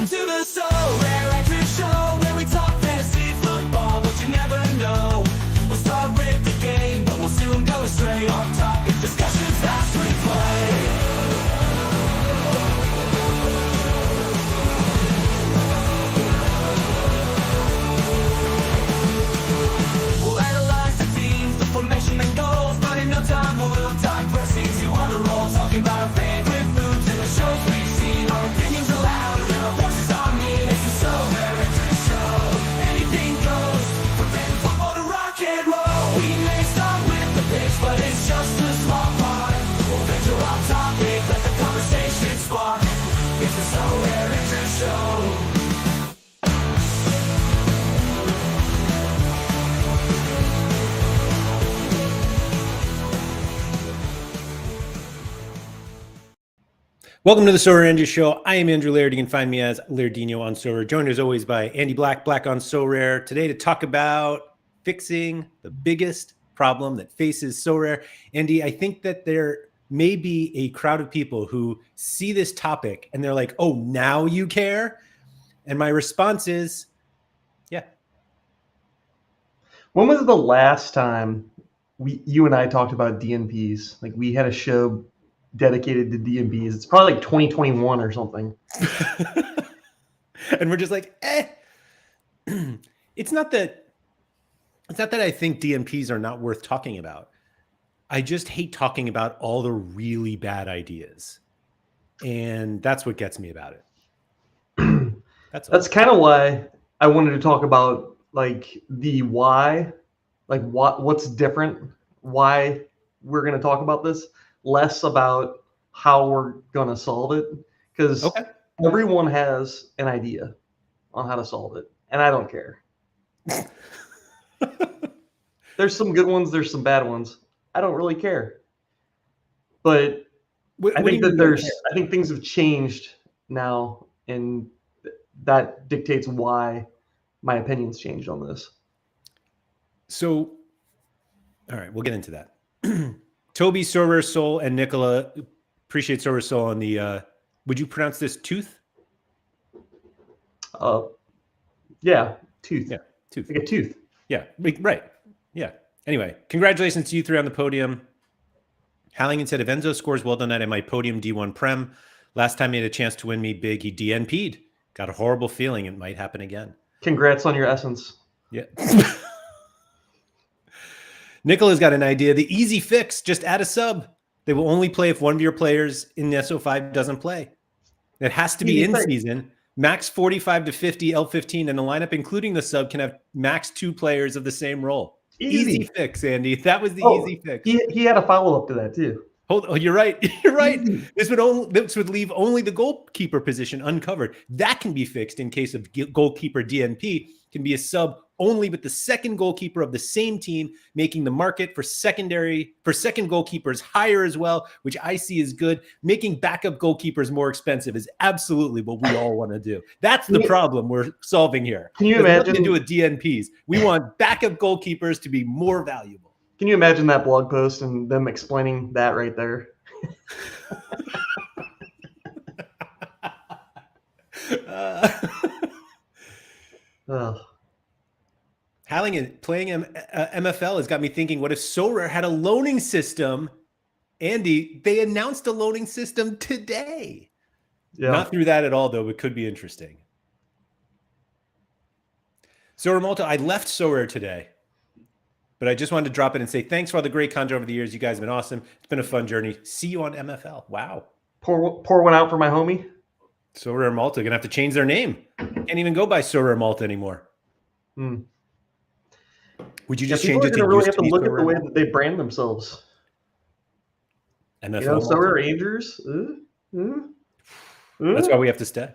to the SorareAndrews show, where we talk fantasy football, but you never know. We'll start with the game, but we'll soon go astray on topic discussions as we play. We'll analyze the teams, the formation and goals, but in no time we'll digress into on a roll, talking about our favorite moves and the shows we've seen. Our opinions aloud and our voices are me. It's the SorareAndrews show. Anything goes, from fan football to rock and roll. We may start with the pitch, but it's just a small part. We'll venture off topic, let the conversation spark. It's the SorareAndrews show. Welcome to the SorareAndrews show. I am Andrew Laird. You can find me as Lairdino on Sorare. Joined as always by Andy Black, Black on Sorare. Today to talk about fixing the biggest problem that faces Sorare. Andy, I think that there may be a crowd of people who see this topic and they're like, oh, now you care? And my response is, yeah. When was the last time you and I talked about DNPs? Like we had a show dedicated to DNPs. It's probably like 2021 or something. And we're just like, It's not that I think DNPs are not worth talking about. I just hate talking about all the really bad ideas. And that's what gets me about it. That's kind of why I wanted to talk about like the why, like what's different, why we're going to talk about this, less about how we're going to solve it, because everyone has an idea on how to solve it, and I don't care. There's some good ones, there's some bad ones. I don't really care. But I think things have changed now, and that dictates why my opinion's changed on this. So, all right, we'll get into that. Toby, Sorare Soul, and Nicola, appreciate Sorare Soul on the, would you pronounce this tooth? Yeah, tooth. Yeah, tooth. Like a tooth. Yeah, right. Yeah. Anyway, congratulations to you three on the podium. Halligan said, if Enzo scores well tonight, I might podium D1 Prem. Last time he had a chance to win me big, he DNP'd. Got a horrible feeling it might happen again. Congrats on your essence. Yeah. Nicola's got an idea. The easy fix, just add a sub. They will only play if one of your players in the SO5 doesn't play. It has to be in season. Max 45 to 50 L15 in the lineup, including the sub, can have max 2 players of the same role. Easy fix, Andy. That was the easy fix. He had a follow-up to that too. You're right. You're right. This would leave only the goalkeeper position uncovered. That can be fixed in case of goalkeeper DNP. Can be a sub only with the second goalkeeper of the same team, making the market for second goalkeepers higher as well, which I see is good. Making backup goalkeepers more expensive is absolutely what we all want to do. That's the problem we're solving here. Can you imagine to do with DNPs? We want backup goalkeepers to be more valuable. Can you imagine that blog post and them explaining that right there? Halligan playing MFL has got me thinking, what if Sorare had a loaning system? Andy, they announced a loaning system today. Yeah. Not through that at all, though. It could be interesting. Sorare Malta, I left Sorare today, but I just wanted to drop in and say thanks for all the great content over the years. You guys have been awesome. It's been a fun journey. See you on MFL. Wow. Pour one out for my homie. Sorare Malta going to have to change their name. Can't even go by Sorare Malta anymore. Would you just change it to really have to look at the way that they brand themselves? NFL SorareAndrews? That's why we have to stay.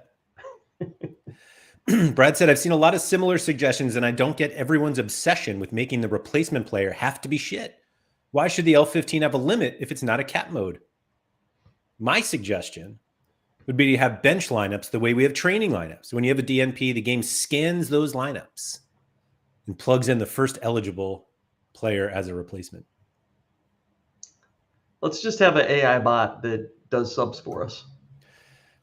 Brad said, I've seen a lot of similar suggestions, and I don't get everyone's obsession with making the replacement player have to be shit. Why should the L15 have a limit if it's not a cap mode? My suggestion would be to have bench lineups the way we have training lineups. When you have a DNP, the game scans those lineups and plugs in the first eligible player as a replacement. Let's just have an AI bot that does subs for us.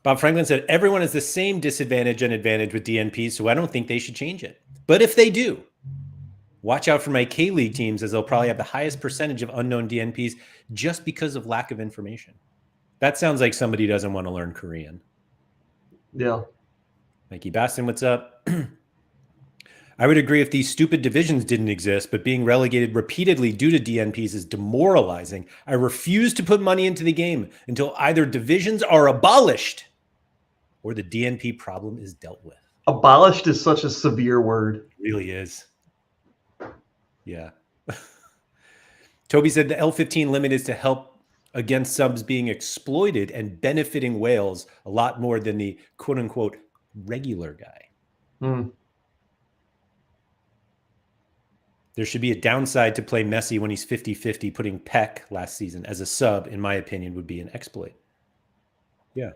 Bob Franklin said, everyone has the same disadvantage and advantage with DNPs, so I don't think they should change it. But if they do, watch out for my K-League teams, as they'll probably have the highest percentage of unknown DNPs just because of lack of information. That sounds like somebody who doesn't want to learn Korean. Yeah. Mikey Baston, what's up? I would agree if these stupid divisions didn't exist, but being relegated repeatedly due to DNPs is demoralizing. I refuse to put money into the game until either divisions are abolished or the DNP problem is dealt with. Abolished is such a severe word. It really is. Yeah. Toby said the L15 limit is to help against subs being exploited and benefiting whales a lot more than the quote unquote regular guy. There should be a downside to play Messi when he's 50-50. Putting Peck last season as a sub, in my opinion, would be an exploit. Yeah.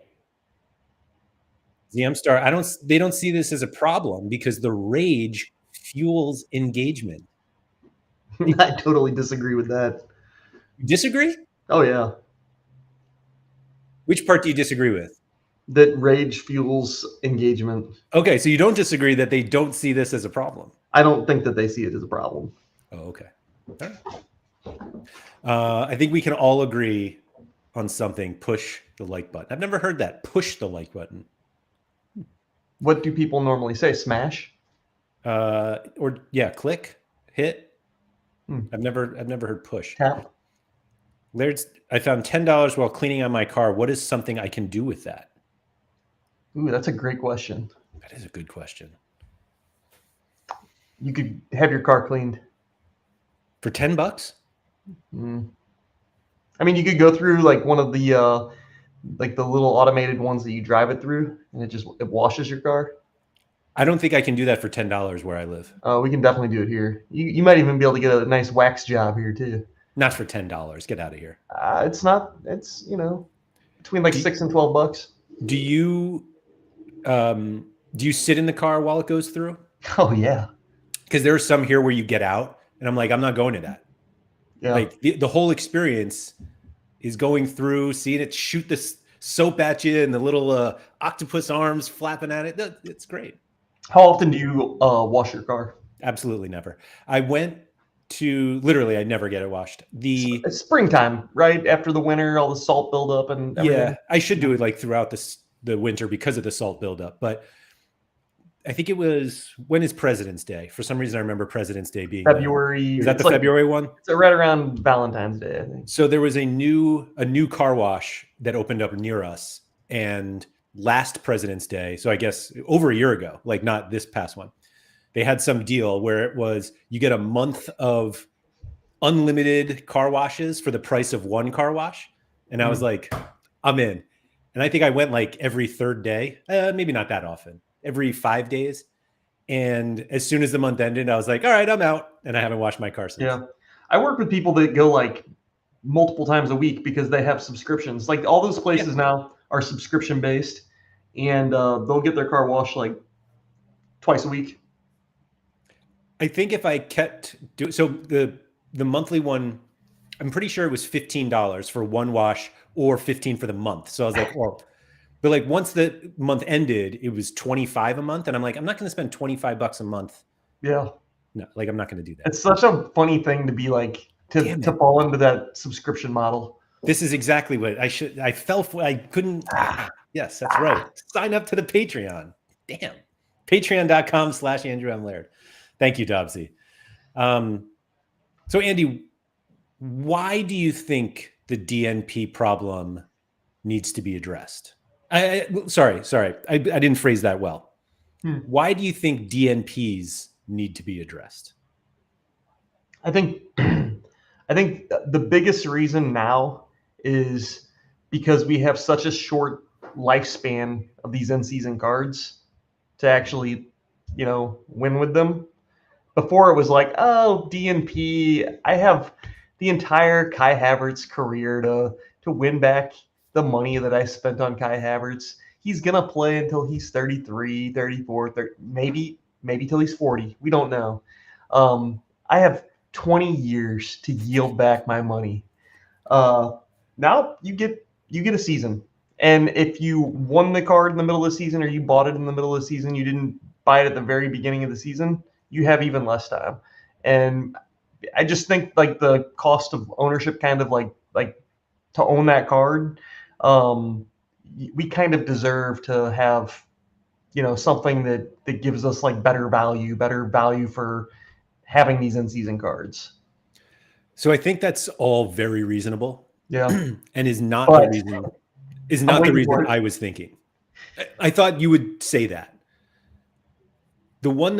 ZM Star, they don't see this as a problem because the rage fuels engagement. I totally disagree with that. You disagree? Oh, yeah. Which part do you disagree with? That rage fuels engagement. Okay, so you don't disagree that they don't see this as a problem. I don't think that they see it as a problem. Oh, okay. All right. I think we can all agree on something. Push the like button. I've never heard that. Push the like button. What do people normally say? Smash? Or yeah, click, hit. I've never heard push. Tap. I found $10 while cleaning out my car. What is something I can do with that? Ooh, that's a great question. That is a good question. You could have your car cleaned. For $10? I mean, you could go through like one of the like the little automated ones that you drive it through, and it washes your car. I don't think I can do that for $10 where I live. We can definitely do it here. You might even be able to get a nice wax job here too. Not for $10. Get out of here. It's not. It's between like $6 and $12. Do you sit in the car while it goes through? Oh yeah. Because there are some here where you get out, and I'm like, I'm not going to that. Yeah. Like the whole experience is going through, seeing it shoot this soap at you, and the little octopus arms flapping at it. It's great. How often do you wash your car? Absolutely never. I went to literally, I never get it washed. It's springtime, right after the winter, all the salt buildup and everything. Yeah, I should do it like throughout the winter because of the salt buildup. But I think it was, when is President's Day? For some reason, I remember President's Day being February. Is that the February one? It's right around Valentine's Day, I think. So there was a new car wash that opened up near us, and last President's Day, so I guess over a year ago, like not this past one, they had some deal where it was you get a month of unlimited car washes for the price of one car wash. And I was like, I'm in. And I think I went like every third day, maybe not that often, every 5 days. And as soon as the month ended, I was like, all right, I'm out. And I haven't washed my car since. Yeah. I work with people that go like multiple times a week because they have subscriptions. Like all those places now are subscription based, and they'll get their car washed like twice a week. I think if I kept so the monthly one, I'm pretty sure it was $15 for one wash or $15 for the month. So I was like, well, but like once the month ended, it was $25 a month. And I'm like, I'm not going to spend $25 a month. Yeah. No, like I'm not going to do that. It's such a funny thing to be like, to fall into that subscription model. This is exactly what I should, I fell for. I couldn't. Yes, that's right. Sign up to the Patreon. Damn. Patreon.com/Andrew M. Laird. Thank you, Dobbsy. So Andy, why do you think the DNP problem needs to be addressed? Sorry. I didn't phrase that well. Why do you think DNPs need to be addressed? I think the biggest reason now is because we have such a short lifespan of these in-season cards to actually, win with them. Before it was like, oh, DNP, I have the entire Kai Havertz career to win back the money that I spent on Kai Havertz. He's going to play until he's 33, 34, 30, maybe till he's 40. We don't know. I have 20 years to yield back my money. Now you get a season, And if you won the card in the middle of the season or you bought it in the middle of the season, you didn't buy it at the very beginning of the season, you have even less time. And I just think like the cost of ownership kind of like to own that card, we kind of deserve to have, something that gives us like better value for having these in-season cards. So I think that's all very reasonable. Yeah. And is not But the reason I'm waiting for it. I was thinking. I thought you would say that. The one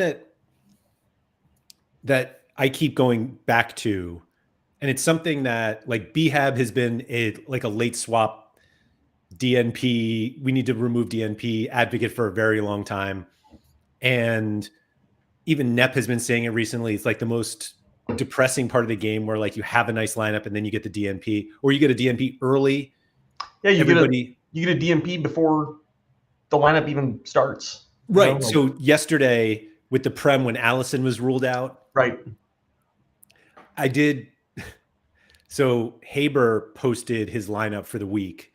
that I keep going back to, and it's something that like BHAB has been a late swap DNP. We need to remove DNP advocate for a very long time. And even NEP has been saying it recently. It's like the most depressing part of the game where like you have a nice lineup and then you get the DNP, or you get a DNP early. Yeah, you get a DNP before the lineup even starts. Right. So yesterday with the Prem, when Allison was ruled out, right. I did. So Haber posted his lineup for the week,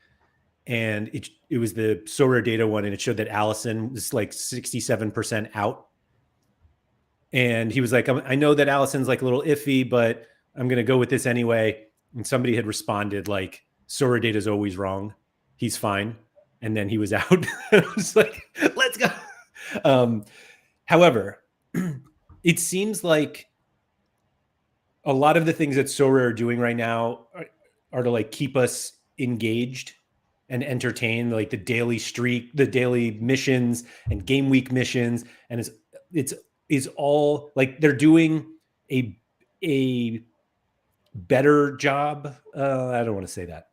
and it was the Sorare data one, and it showed that Allison was like 67% out. And he was like, I know that Allison's like a little iffy, but I'm going to go with this anyway. And somebody had responded like, Sorare data is always wrong. He's fine. And then he was out. I was like, let's go. However, it seems like a lot of the things that Sorare are doing right now are to like keep us engaged and entertained, like the daily streak, the daily missions and game week missions. And it's all like they're doing a better job. I don't want to say that.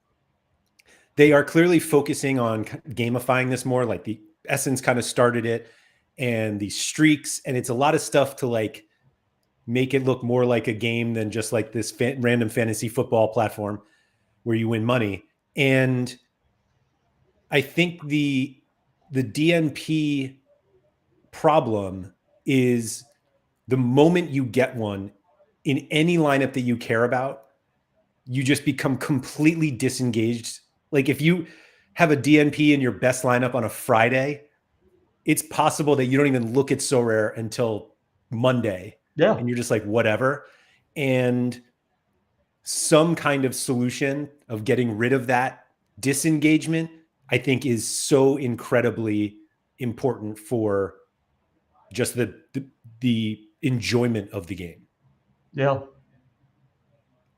They are clearly focusing on gamifying this more. Like the Essence kind of started it, and these streaks, and it's a lot of stuff to like make it look more like a game than just like this random fantasy football platform where you win money. And I think the DNP problem is the moment you get one in any lineup that you care about, you just become completely disengaged. Like if you have a DNP in your best lineup on a Friday, it's possible that you don't even look at Sorare until Monday. Yeah. And you're just like, whatever. And some kind of solution of getting rid of that disengagement, I think, is so incredibly important for just the enjoyment of the game. Yeah.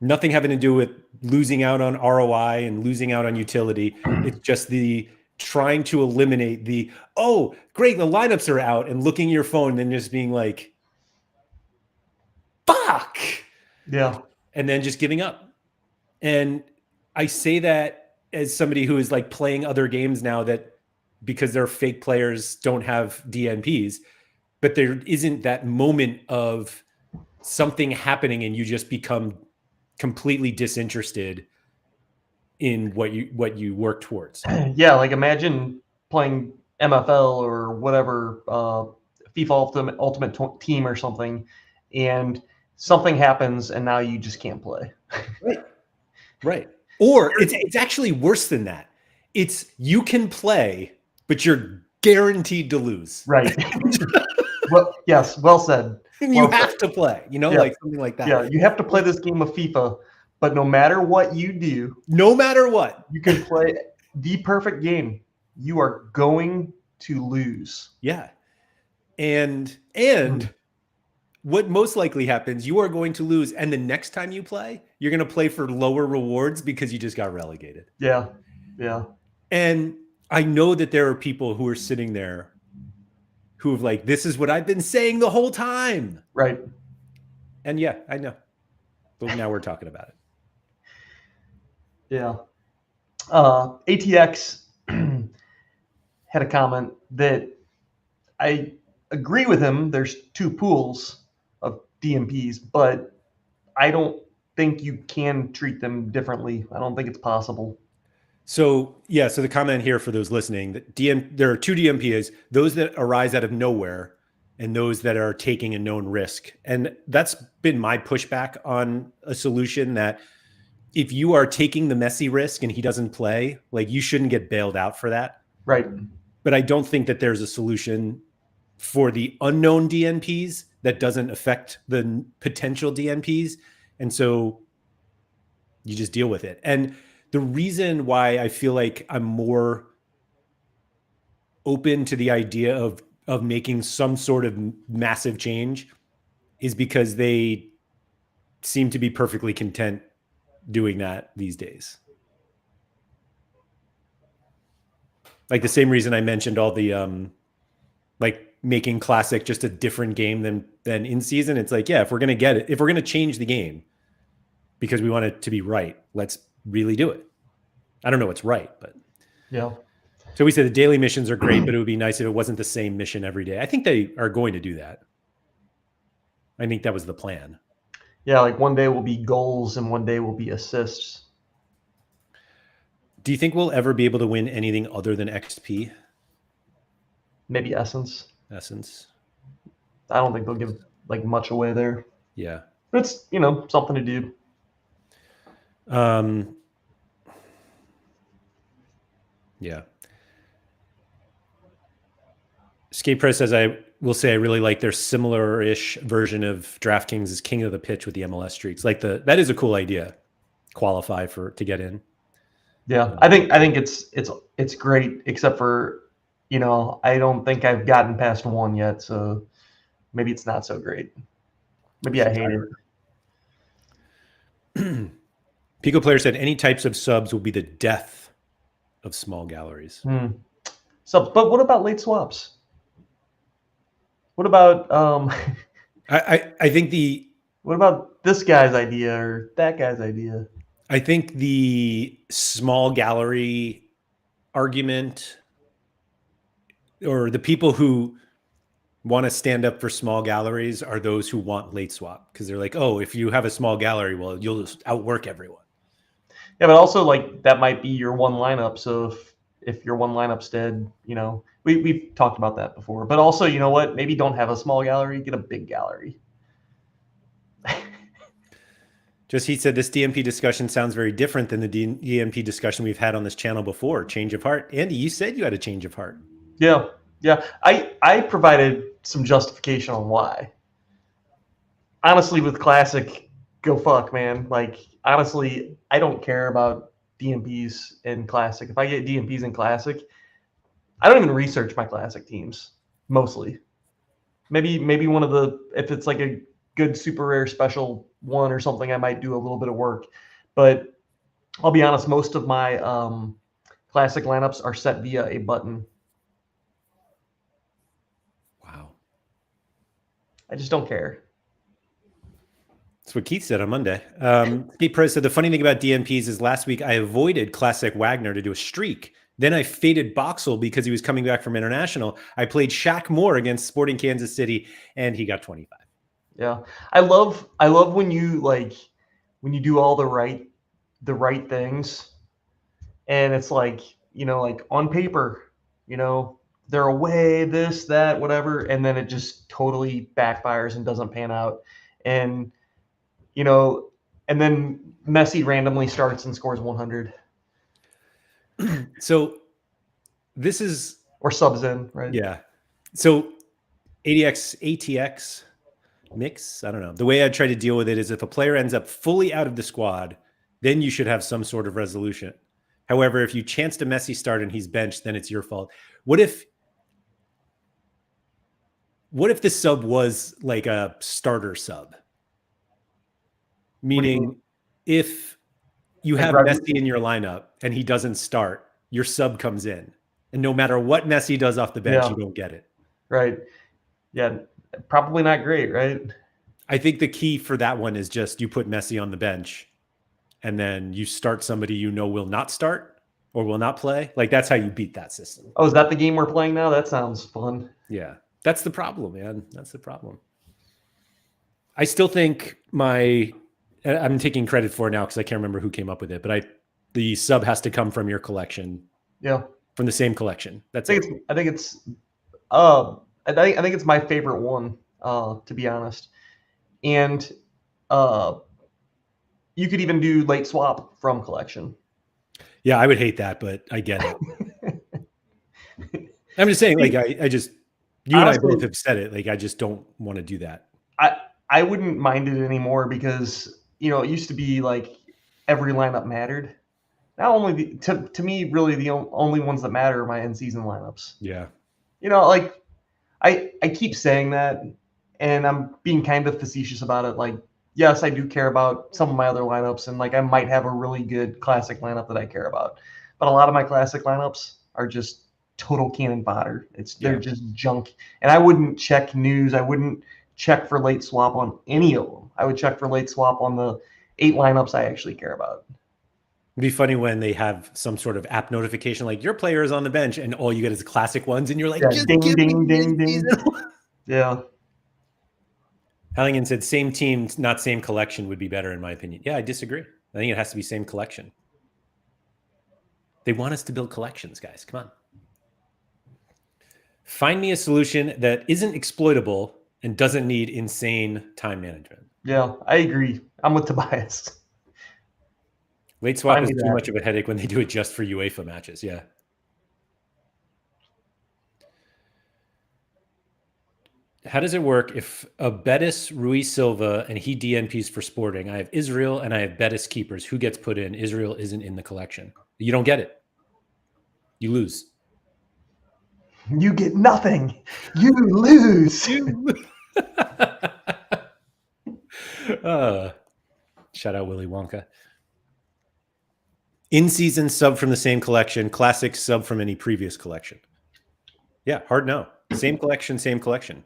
Nothing having to do with losing out on ROI and losing out on utility. It's just the trying to eliminate the, oh, great, the lineups are out, and looking at your phone and just being like, fuck. Yeah. And then just giving up. And I say that as somebody who is like playing other games now that because they're fake players don't have DNPs, but there isn't that moment of something happening and you just become completely disinterested in what you work towards. Yeah, like imagine playing MFL or whatever, FIFA Ultimate Team or something, and something happens and now you just can't play. Right. Or it's actually worse than that. It's you can play, but you're guaranteed to lose. Right. Well, yes, well said. You have to play, like something like that. Yeah, you have to play this game of FIFA, but no matter what you do, no matter what, you can play the perfect game. You are going to lose. Yeah. And what most likely happens, you are going to lose. And the next time you play, you're going to play for lower rewards because you just got relegated. Yeah. Yeah. And I know that there are people who are sitting there who have like, this is what I've been saying the whole time. Right. And yeah, I know. But now we're talking about it. Yeah. ATX had a comment that I agree with him. There's two pools of DNPs, but I don't think you can treat them differently. I don't think it's possible. So yeah, so the comment here for those listening, that there are two DNPs, those that arise out of nowhere and those that are taking a known risk. And that's been my pushback on a solution that if you are taking the Messi risk and he doesn't play, like you shouldn't get bailed out for that. Right. But I don't think that there's a solution for the unknown DNPs that doesn't affect the potential DNPs. And so you just deal with it. And the reason why I feel like I'm more open to the idea of making some sort of massive change is because they seem to be perfectly content doing that these days. Like the same reason I mentioned all the like making Classic just a different game than in season. It's like, yeah, if we're gonna get it, if we're gonna change the game because we want it to be right, let's really do it. I don't know what's right, but yeah. So we said the daily missions are great, but it would be nice if it wasn't the same mission every day. I think they are going to do that. I think that was the plan. Yeah, like one day will be goals and one day will be assists. Do you think we'll ever be able to win anything other than XP? Maybe essence. Essence. I don't think they'll give like much away there. Yeah. But it's, you know, something to do. Yeah. Skate Press says, I will say I really like their similar-ish version of DraftKings is king of the pitch with the MLS streaks. Like that is a cool idea. Qualify to get in. Yeah, I think it's great, except for, you know, I don't think I've gotten past one yet, so maybe it's not so great. Maybe I hate it. Pico Player said any types of subs will be the death of small galleries. So, but what about late swaps? What about I think what about this guy's idea or that guy's idea? I think the small gallery argument, or the people who want to stand up for small galleries, are those who want late swap, because they're like, oh, if you have a small gallery, well, you'll just outwork everyone. Yeah, but also like that might be your one lineup. So if your one lineup's dead, you know, we've talked about that before. But also, you know what? Maybe don't have a small gallery, get a big gallery. Just he said this DNP discussion sounds very different than the DNP discussion we've had on this channel before. Change of heart. Andy, you said you had a change of heart. Yeah. I provided some justification on why. Honestly, with Classic, go fuck, man. Like, honestly, I don't care about DNPs in Classic. If I get DNPs in Classic, I don't even research my Classic teams, mostly. Maybe one of the, if it's like a good super rare special one or something, I might do a little bit of work. But I'll be honest, most of my Classic lineups are set via a button. Wow. I just don't care. That's what Keith said on Monday. Pete Perez said, the funny thing about DNPs is last week I avoided Classic Wagner to do a streak. Then I faded Boxel because he was coming back from international. I played Shaq Moore against Sporting Kansas City, and he got 25. Yeah, I love when you do all the right things, and it's like, you know, like on paper, you know, they're away, this, that, whatever, and then it just totally backfires and doesn't pan out, and you know, and then Messi randomly starts and scores 100. So this is, or subs in, right? yeah. So ATX mix, I don't know. The way I try to deal with it is if a player ends up fully out of the squad, then you should have some sort of resolution. However, if you chanced a Messi start and he's benched, then it's your fault. What if this sub was like a starter sub? Meaning if you have Messi in your lineup and he doesn't start, your sub comes in. And no matter what Messi does off the bench, you don't get it. Right. Yeah. Probably not great, right? I think the key for that one is just you put Messi on the bench and then you start somebody you know will not start or will not play. Like, that's how you beat that system. Oh, is that the game we're playing now? That sounds fun. Yeah. That's the problem, man. That's the problem. I still think I'm taking credit for it now because I can't remember who came up with it, but the sub has to come from your collection. Yeah. From the same collection. That's I think it's my favorite one, to be honest. And You could even do late swap from collection. Yeah, I would hate that, but I get it. I'm just saying, like, I just, you and I Honestly, both have said it. Like, I just don't want to do that. I wouldn't mind it anymore because, it used to be like every lineup mattered. Now only to me, really the only ones that matter are my end season lineups. Yeah. Like I keep saying that, and I'm being kind of facetious about it. Like, yes, I do care about some of my other lineups, and like I might have a really good classic lineup that I care about, but a lot of my classic lineups are just total cannon fodder. They're just junk, and I wouldn't check news. I wouldn't check for late swap on any of them. I would check for late swap on the 8 lineups I actually care about. It'd be funny when they have some sort of app notification like your player is on the bench and all you get is classic ones and you're like, just ding, give ding, me ding, ding. season. Yeah. Halligan said same team, not same collection would be better in my opinion. Yeah, I disagree. I think it has to be same collection. They want us to build collections, guys. Come on. Find me a solution that isn't exploitable and doesn't need insane time management. Yeah, I agree. I'm with Tobias. Late swap is too much of a headache when they do it just for UEFA matches. Yeah. How does it work if a Betis Ruiz Silva and he DNPs for Sporting? I have Israel and I have Betis keepers. Who gets put in? Israel isn't in the collection. You don't get it. You lose. You get nothing. You lose. Shout out Willy Wonka. In-season sub from the same collection. Classic sub from any previous collection. Yeah, hard no. Same collection, same collection.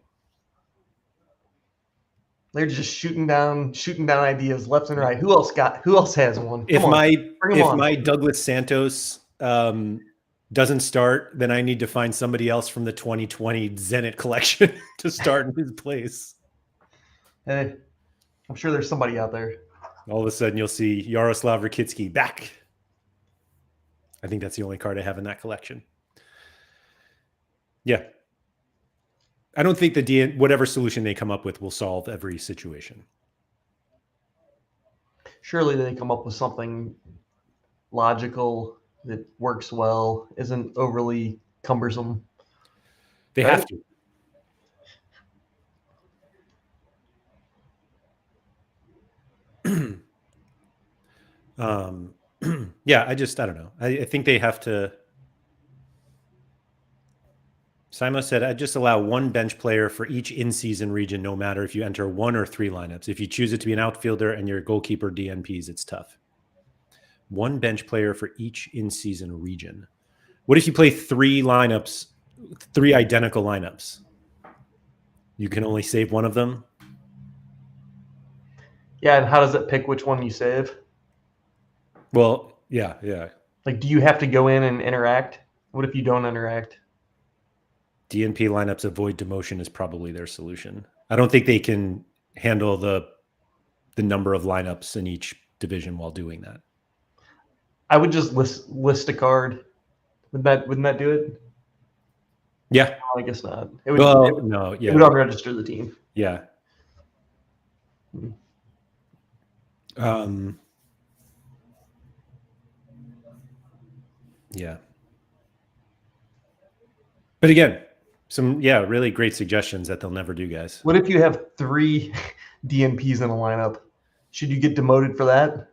They're just shooting down ideas left and right. Who else has one? If my Douglas Santos doesn't start, then I need to find somebody else from the 2020 Zenit collection to start in his place. Hey, I'm sure there's somebody out there. All of a sudden you'll see Yaroslav Rakitsky back. I think that's the only card I have in that collection. Yeah. I don't think whatever solution they come up with will solve every situation. Surely they come up with something logical that works well, isn't overly cumbersome. They have to. Yeah, I don't know. I think they have to. Simo said, I just allow one bench player for each in-season region, no matter if you enter 1 or 3 lineups. If you choose it to be an outfielder and your goalkeeper DNPs, it's tough. One bench player for each in-season region. What if you play 3 lineups, 3 identical lineups? You can only save one of them? Yeah, and how does it pick which one you save? Well, yeah. Like, do you have to go in and interact? What if you don't interact? DNP lineups avoid demotion is probably their solution. I don't think they can handle the number of lineups in each division while doing that. I would just list a card. Wouldn't that do it? Yeah. No, I guess not. It would unregister the team. Yeah. Yeah. But again, some really great suggestions that they'll never do, guys. What if you have 3 DNPs in a lineup? Should you get demoted for that?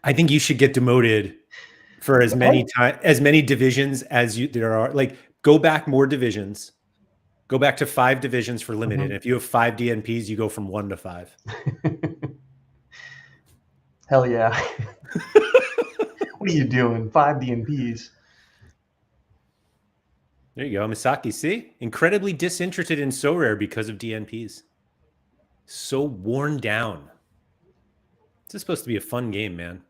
I think you should get demoted for as many divisions as there are. Like, go back more divisions. Go back to 5 divisions for limited. Mm-hmm. If you have 5 DNPs, you go from 1 to 5. Hell yeah. What are you doing? 5 DNPs. There you go. Misaki, see? Incredibly disinterested in Sorare because of DNPs. So worn down. This is supposed to be a fun game, man.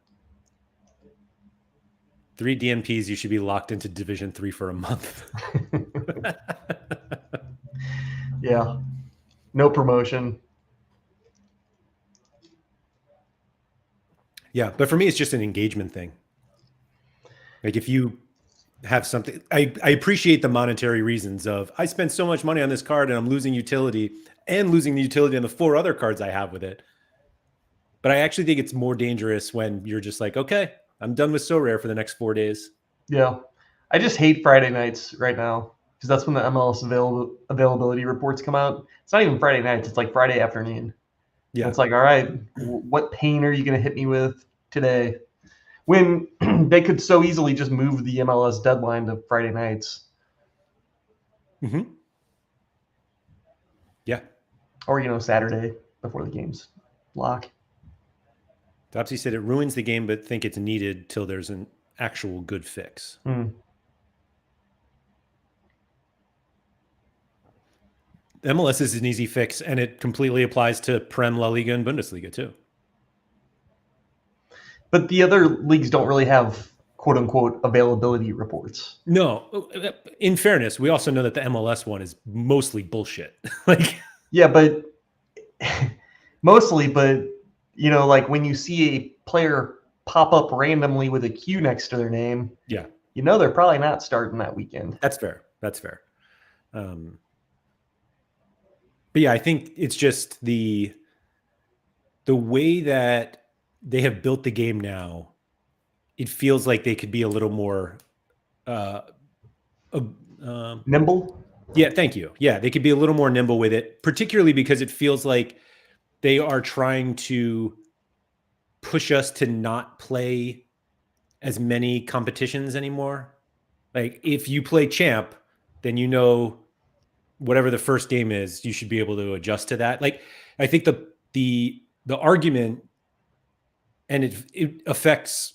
3 DNPs, you should be locked into Division 3 for a month. Yeah. No promotion. Yeah, but for me, it's just an engagement thing. Like, if you have something, I appreciate the monetary reasons of, I spent so much money on this card and I'm losing utility and losing the utility on the 4 other cards I have with it. But I actually think it's more dangerous when you're just like, okay, I'm done with Sorare for the next 4 days. Yeah. I just hate Friday nights right now because that's when the MLS availability reports come out. It's not even Friday nights. It's like Friday afternoon. Yeah. It's like, all right, what pain are you going to hit me with today? When they could so easily just move the MLS deadline to Friday nights. Mm-hmm. Yeah. Or, Saturday before the games lock. Topsy said it ruins the game, but think it's needed till there's an actual good fix. MLS is an easy fix, and it completely applies to Prem, La Liga, and Bundesliga too. But the other leagues don't really have quote unquote availability reports. No, in fairness, we also know that the MLS one is mostly bullshit. Yeah, but mostly, but like when you see a player pop up randomly with a Q next to their name, yeah, they're probably not starting that weekend. That's fair. But yeah, I think it's just the way that they have built the game now. It feels like they could be a little more nimble. Yeah, thank you. Yeah, they could be a little more nimble with it, particularly because it feels like they are trying to push us to not play as many competitions anymore. Like if you play champ, then whatever the first game is, you should be able to adjust to that. Like I think the argument, and it affects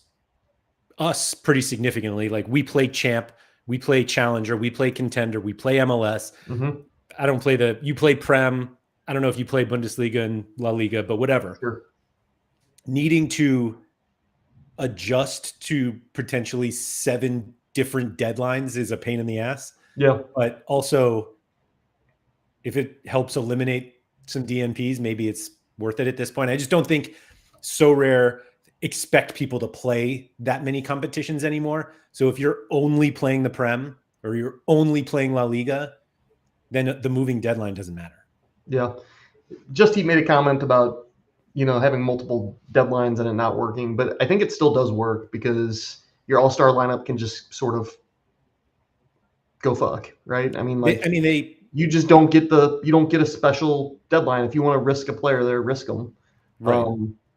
us pretty significantly. Like we play champ, we play challenger, we play contender, we play MLS. Mm-hmm. I don't play you play Prem. I don't know if you play Bundesliga and La Liga, but whatever. Sure. Needing to adjust to potentially 7 different deadlines is a pain in the ass. Yeah. But also, if it helps eliminate some DNPs, maybe it's worth it at this point. I just don't think Sorare expect people to play that many competitions anymore. So if you're only playing the Prem or you're only playing La Liga, then the moving deadline doesn't matter. Yeah. Just he made a comment about, having multiple deadlines and it not working, but I think it still does work because your all-star lineup can just sort of go fuck, right? I mean, you just don't get a special deadline. If you want to risk a player there, risk them. Right.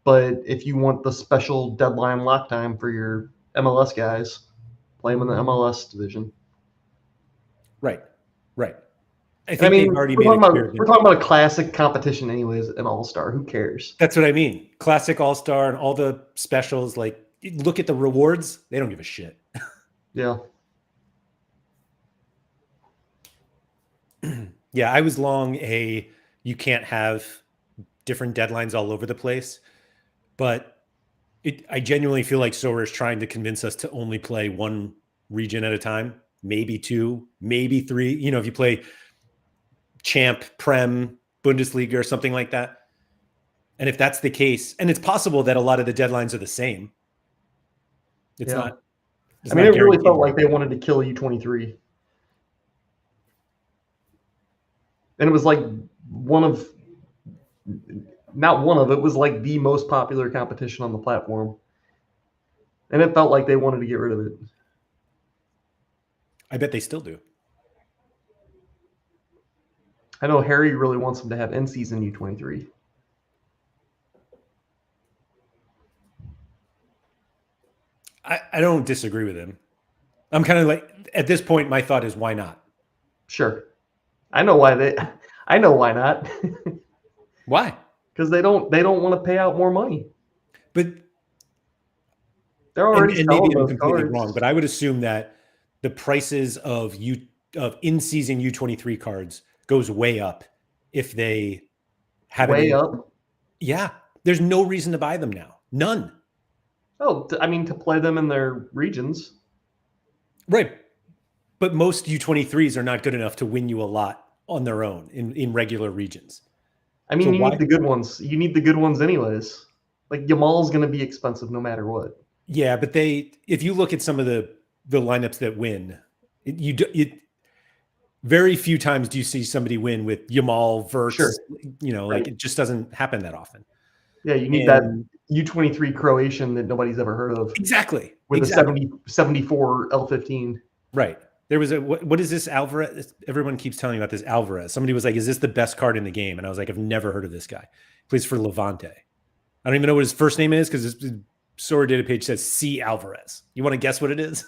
But if you want the special deadline lock time for your MLS guys, play them in the MLS division. Right. I think they've already made it clear. We're talking about a classic competition anyways, an all-star. Who cares? That's what I mean. Classic all-star and all the specials. Like, look at the rewards. They don't give a shit. Yeah. Yeah, I was long you can't have different deadlines all over the place. But I genuinely feel like Sorare is trying to convince us to only play one region at a time, maybe 2, maybe 3. If you play champ, Prem, Bundesliga or something like that. And if that's the case, and it's possible that a lot of the deadlines are the same. It's not. It really felt like they wanted to kill U23. And it was like it was like the most popular competition on the platform. And it felt like they wanted to get rid of it. I bet they still do. I know Harry really wants them to have in-season U23. I don't disagree with him. I'm kind of like, at this point, my thought is, why not? Sure. I know why not. Why? Because they don't want to pay out more money. But they're already and maybe I'm those completely cards. wrong, but I would assume that the prices of in-season U23 cards goes way up if they have way up. Yeah, there's no reason to buy them now. None. Oh, I mean, to play them in their regions. Right. But most U23s are not good enough to win you a lot on their own in regular regions. I mean, need the good ones. You need the good ones anyways. Like Yamal's going to be expensive no matter what. Yeah, but if you look at some of the lineups that win, very few times do you see somebody win with Yamal versus, Sure. like it just doesn't happen that often. Yeah, you need that U23 Croatian that nobody's ever heard of. Exactly. With exactly. a 74 L15. Right. There was what is this Alvarez? Everyone keeps telling me about this Alvarez. Somebody was like, is this the best card in the game? And I was like, I've never heard of this guy. Plays for Levante. I don't even know what his first name is because his Sorare data page says C. Alvarez. You want to guess what it is?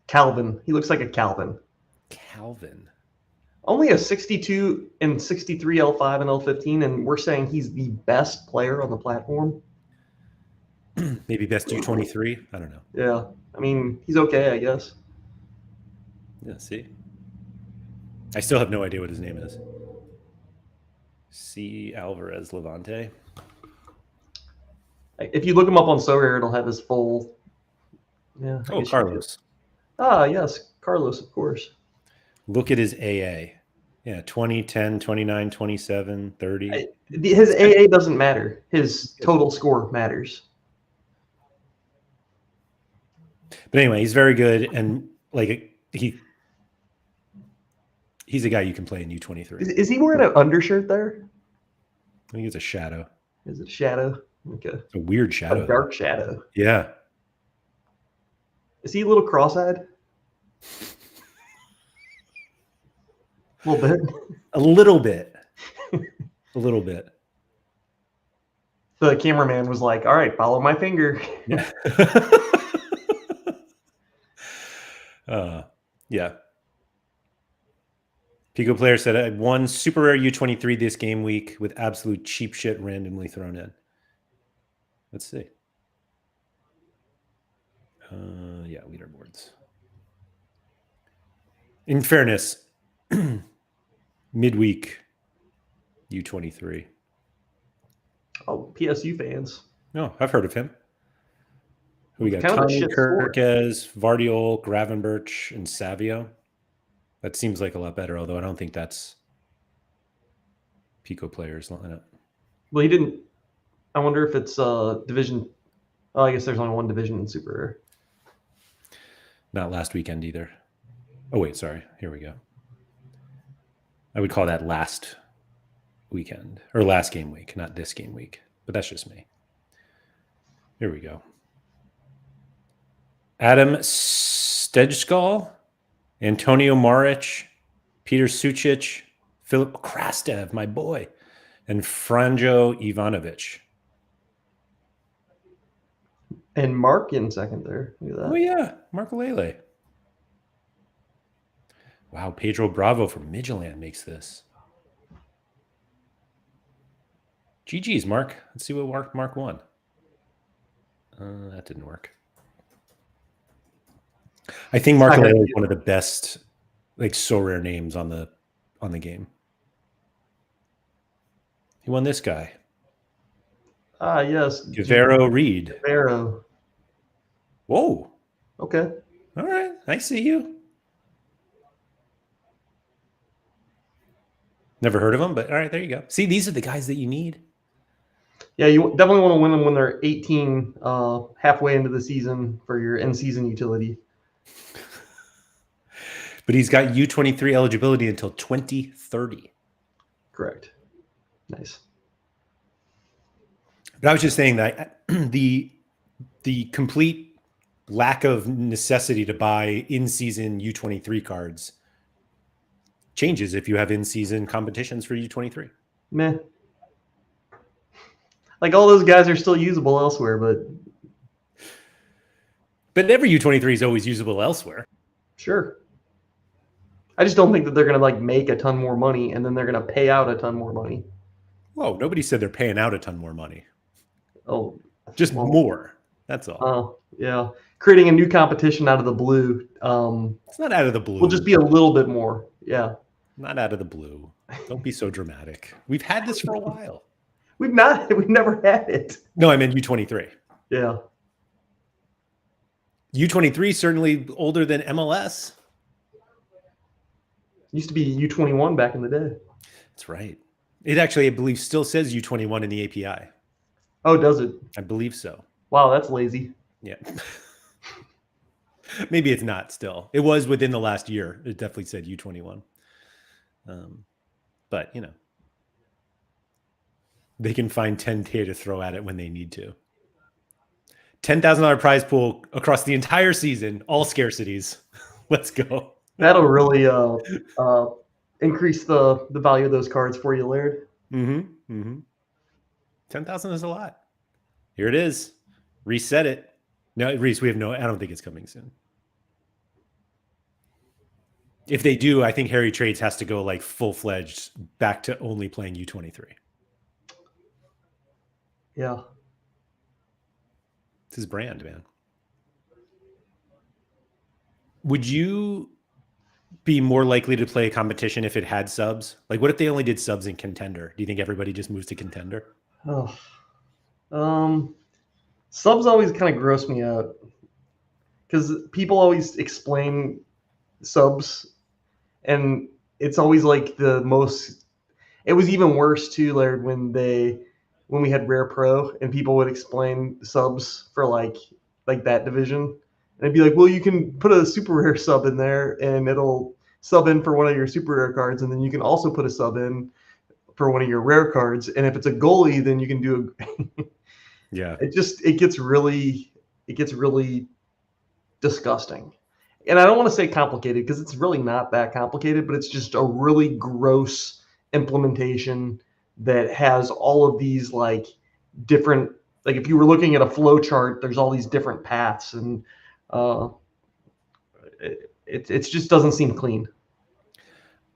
Calvin. He looks like a Calvin. Calvin. Only a 62 and 63 L5 and L15, and we're saying he's the best player on the platform. Maybe best U23. I don't know. Yeah. I mean, he's okay, I guess. Yeah, see? I still have no idea what his name is. C. Alvarez Levante. If you look him up on Sorare, it'll have his full. Yeah. Oh, Carlos. Ah, yes. Carlos, of course. Look at his AA. Yeah, 20, 10, 29, 27, 30. His AA doesn't matter. His total score matters. But anyway, he's very good, and like he's a guy you can play in U23. Is he wearing an undershirt there? I think it's a shadow. Is it shadow? Okay. It's a weird shadow. A dark shadow. Yeah. Is he a little cross-eyed? A little bit. A little bit. A little bit. The cameraman was like, all right, follow my finger. Yeah. Yeah. Pico player said I won super rare U23 this game week with absolute cheap shit randomly thrown in. Let's see. Yeah, leaderboards. In fairness, midweek U23. Oh, PSU fans. No, I've heard of him. Who we got? Kind of a Tommy shit score. Kirkes, Vardiol, Gravenberch, and Savio. That seems like a lot better, although I don't think that's Pico players lineup. Well, he didn't. I wonder if it's division. Oh, I guess there's only one division in Super Rare. Not last weekend either. Oh, wait, sorry. Here we go. I would call that last weekend or last game week, not this game week. But that's just me. Here we go. Adam Stejskal, Antonio Maric, Peter Sucic, Filip Krastev, my boy, and Franjo Ivanovic. And Mark in second there. Look at that. Oh, yeah. Mark Lele. Wow. Pedro Bravo from Midtjylland makes this. GG's, Mark. Let's see what Mark won. That didn't work. I think Mark Lele is one of the best like Sorare names on the game. He won this guy. Ah, yes. Guevara Reed. Guevara. Whoa. Okay. All right. I see you. Never heard of them, but all right, there you go. See, these are the guys that you need. Yeah, you definitely want to win them when they're 18, halfway into the season for your in-season utility. But he's got U23 eligibility until 2030. Correct. Nice. But I was just saying that the complete lack of necessity to buy in-season U23 cards changes if you have in-season competitions for U23. Meh. Like all those guys are still usable elsewhere, but every U23 is always usable elsewhere. Sure. I just don't think that they're going to like make a ton more money and then they're going to pay out a ton more money. Whoa, nobody said they're paying out a ton more money. Oh, just more. That's all. Yeah. Creating a new competition out of the blue. It's not out of the blue. Will just be a little bit more. Yeah. Not out of the blue. Don't be so dramatic. We've had this for a while. We've never had it. No, I meant U23. Yeah. U23 is certainly older than MLS. Used to be U21 back in the day. That's right. It actually, I believe, still says U21 in the API. Oh, does it? I believe so. Wow, that's lazy. Yeah. Maybe it's not still. It was within the last year. It definitely said U21. But, you know. they can find 10K to throw at it when they need to. $10,000 prize pool across the entire season, all scarcities. Let's go. That'll really increase the value of those cards for you, Laird. 10,000 is a lot. Here it is. Reset it. No, Reese, I don't think it's coming soon. If they do, I think Harry Trades has to go like full-fledged back to only playing U23. Yeah. It's his brand, man. Would you be more likely to play a competition if it had subs? Like, what if they only did subs in Contender? Do you think everybody just moves to Contender? Oh. Subs always kind of gross me out because people always explain subs, and it's always like the most. It was even worse too, Laird, when we had Rare Pro and people would explain subs for like that division, and it'd be like, well, you can put a super rare sub in there, and it'll sub in for one of your super rare cards, and then you can also put a sub in for one of your rare cards, and if it's a goalie, then you can do a. Yeah. It gets really disgusting. And I don't want to say complicated because it's really not that complicated, but it's just a really gross implementation that has all of these like different, like if you were looking at a flow chart, there's all these different paths, and it just doesn't seem clean.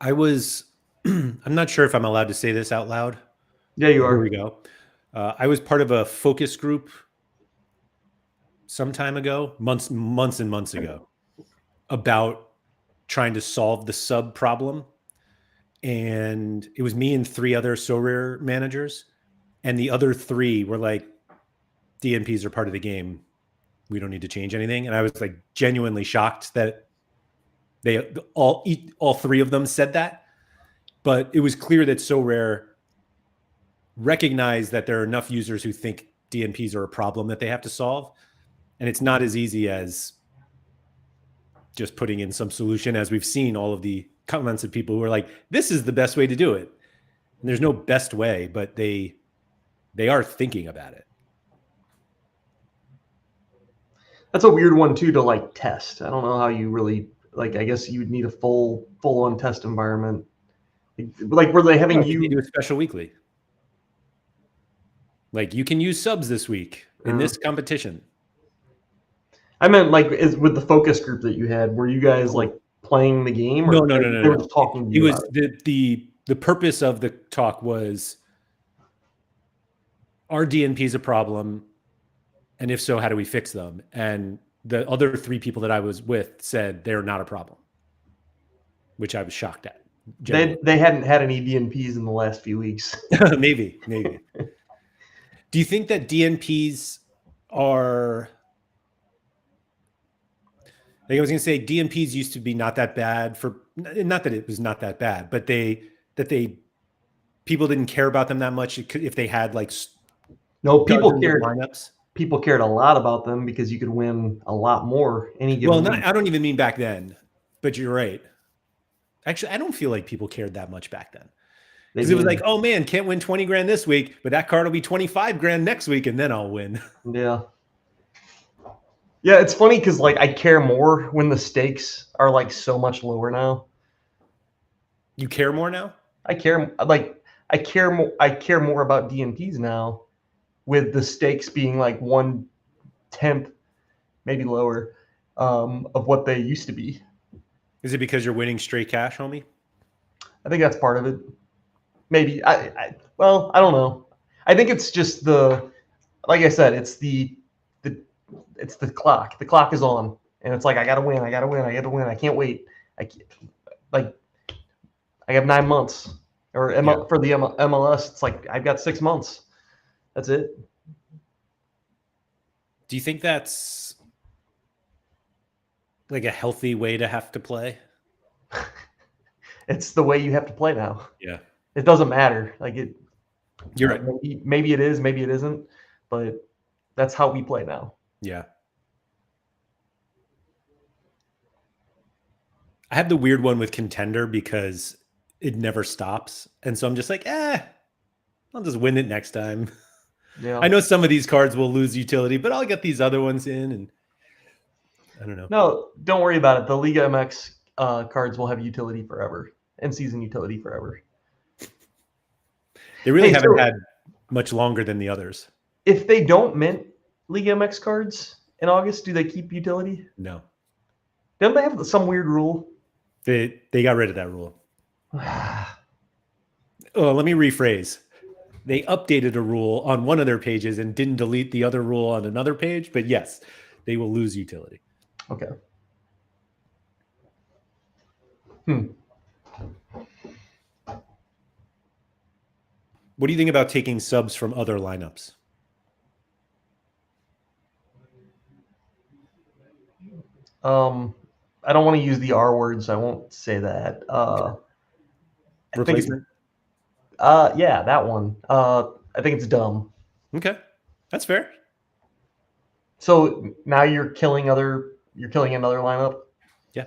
I'm not sure if I'm allowed to say this out loud. Yeah, you are. Here we go. I was part of a focus group some time ago, months and months ago, about trying to solve the sub problem. And it was me and 3 other Sorare managers. And the other 3 were like, DNPs are part of the game. We don't need to change anything. And I was like genuinely shocked that they all 3 of them said that. But it was clear that Sorare recognize that there are enough users who think DNPs are a problem that they have to solve. And it's not as easy as just putting in some solution, as we've seen all of the comments of people who are like, this is the best way to do it. And there's no best way, but they are thinking about it. That's a weird one too to like test. I don't know how you really like. I guess you would need a full on test environment. Like, were they having you do a special weekly? Like, you can use subs this week in this competition. I meant like with the focus group that you had. Were you guys like playing the game? Or no. They were just talking. It was the purpose of the talk was, are DNPs a problem? And if so, how do we fix them? And the other 3 people that I was with said they're not a problem, which I was shocked at. They hadn't had any DNPs in the last few weeks. maybe. Do you think that DNPs are? Like I was going to say, DNPs used to be not that bad not that it was not that bad, but people didn't care about them that much if they had like people cared lineups. People cared a lot about them because you could win a lot more any given week. I don't even mean back then, but you're right. Actually, I don't feel like people cared that much back then. Because it was like, oh man, can't win 20 grand this week, but that card will be 25 grand next week, and then I'll win. Yeah. Yeah, it's funny because like I care more when the stakes are like so much lower now. You care more now? I care more about DNPs now, with the stakes being like 1/10, maybe lower, of what they used to be. Is it because you're winning straight cash, homie? I think that's part of it. Maybe well, I don't know. I think it's just like I said, it's the clock. The clock is on, and it's like I gotta win. I can't wait. I have 9 months, or for the MLS, it's like I've got 6 months. That's it. Do you think that's like a healthy way to have to play? It's the way you have to play now. Yeah. It doesn't matter. Like it. You're right. Maybe it is, maybe it isn't, but that's how we play now. Yeah. I have the weird one with Contender because it never stops. And so I'm just like, I'll just win it next time. Yeah. I know some of these cards will lose utility, but I'll get these other ones in, and I don't know. No, don't worry about it. The Liga MX cards will have utility forever and season utility forever. They really Hey, haven't so- had much longer than the others. If they don't mint Liga MX cards in August, do they keep utility? No, Don't they have some weird rule? they got rid of that rule. Oh, let me rephrase. They updated a rule on one of their pages and didn't delete the other rule on another page. But yes, they will lose utility. Okay. What do you think about taking subs from other lineups? I don't want to use the R words. I won't say that. Replacement? Yeah, that one. I think it's dumb. Okay, that's fair. So now you're killing another lineup. Yeah.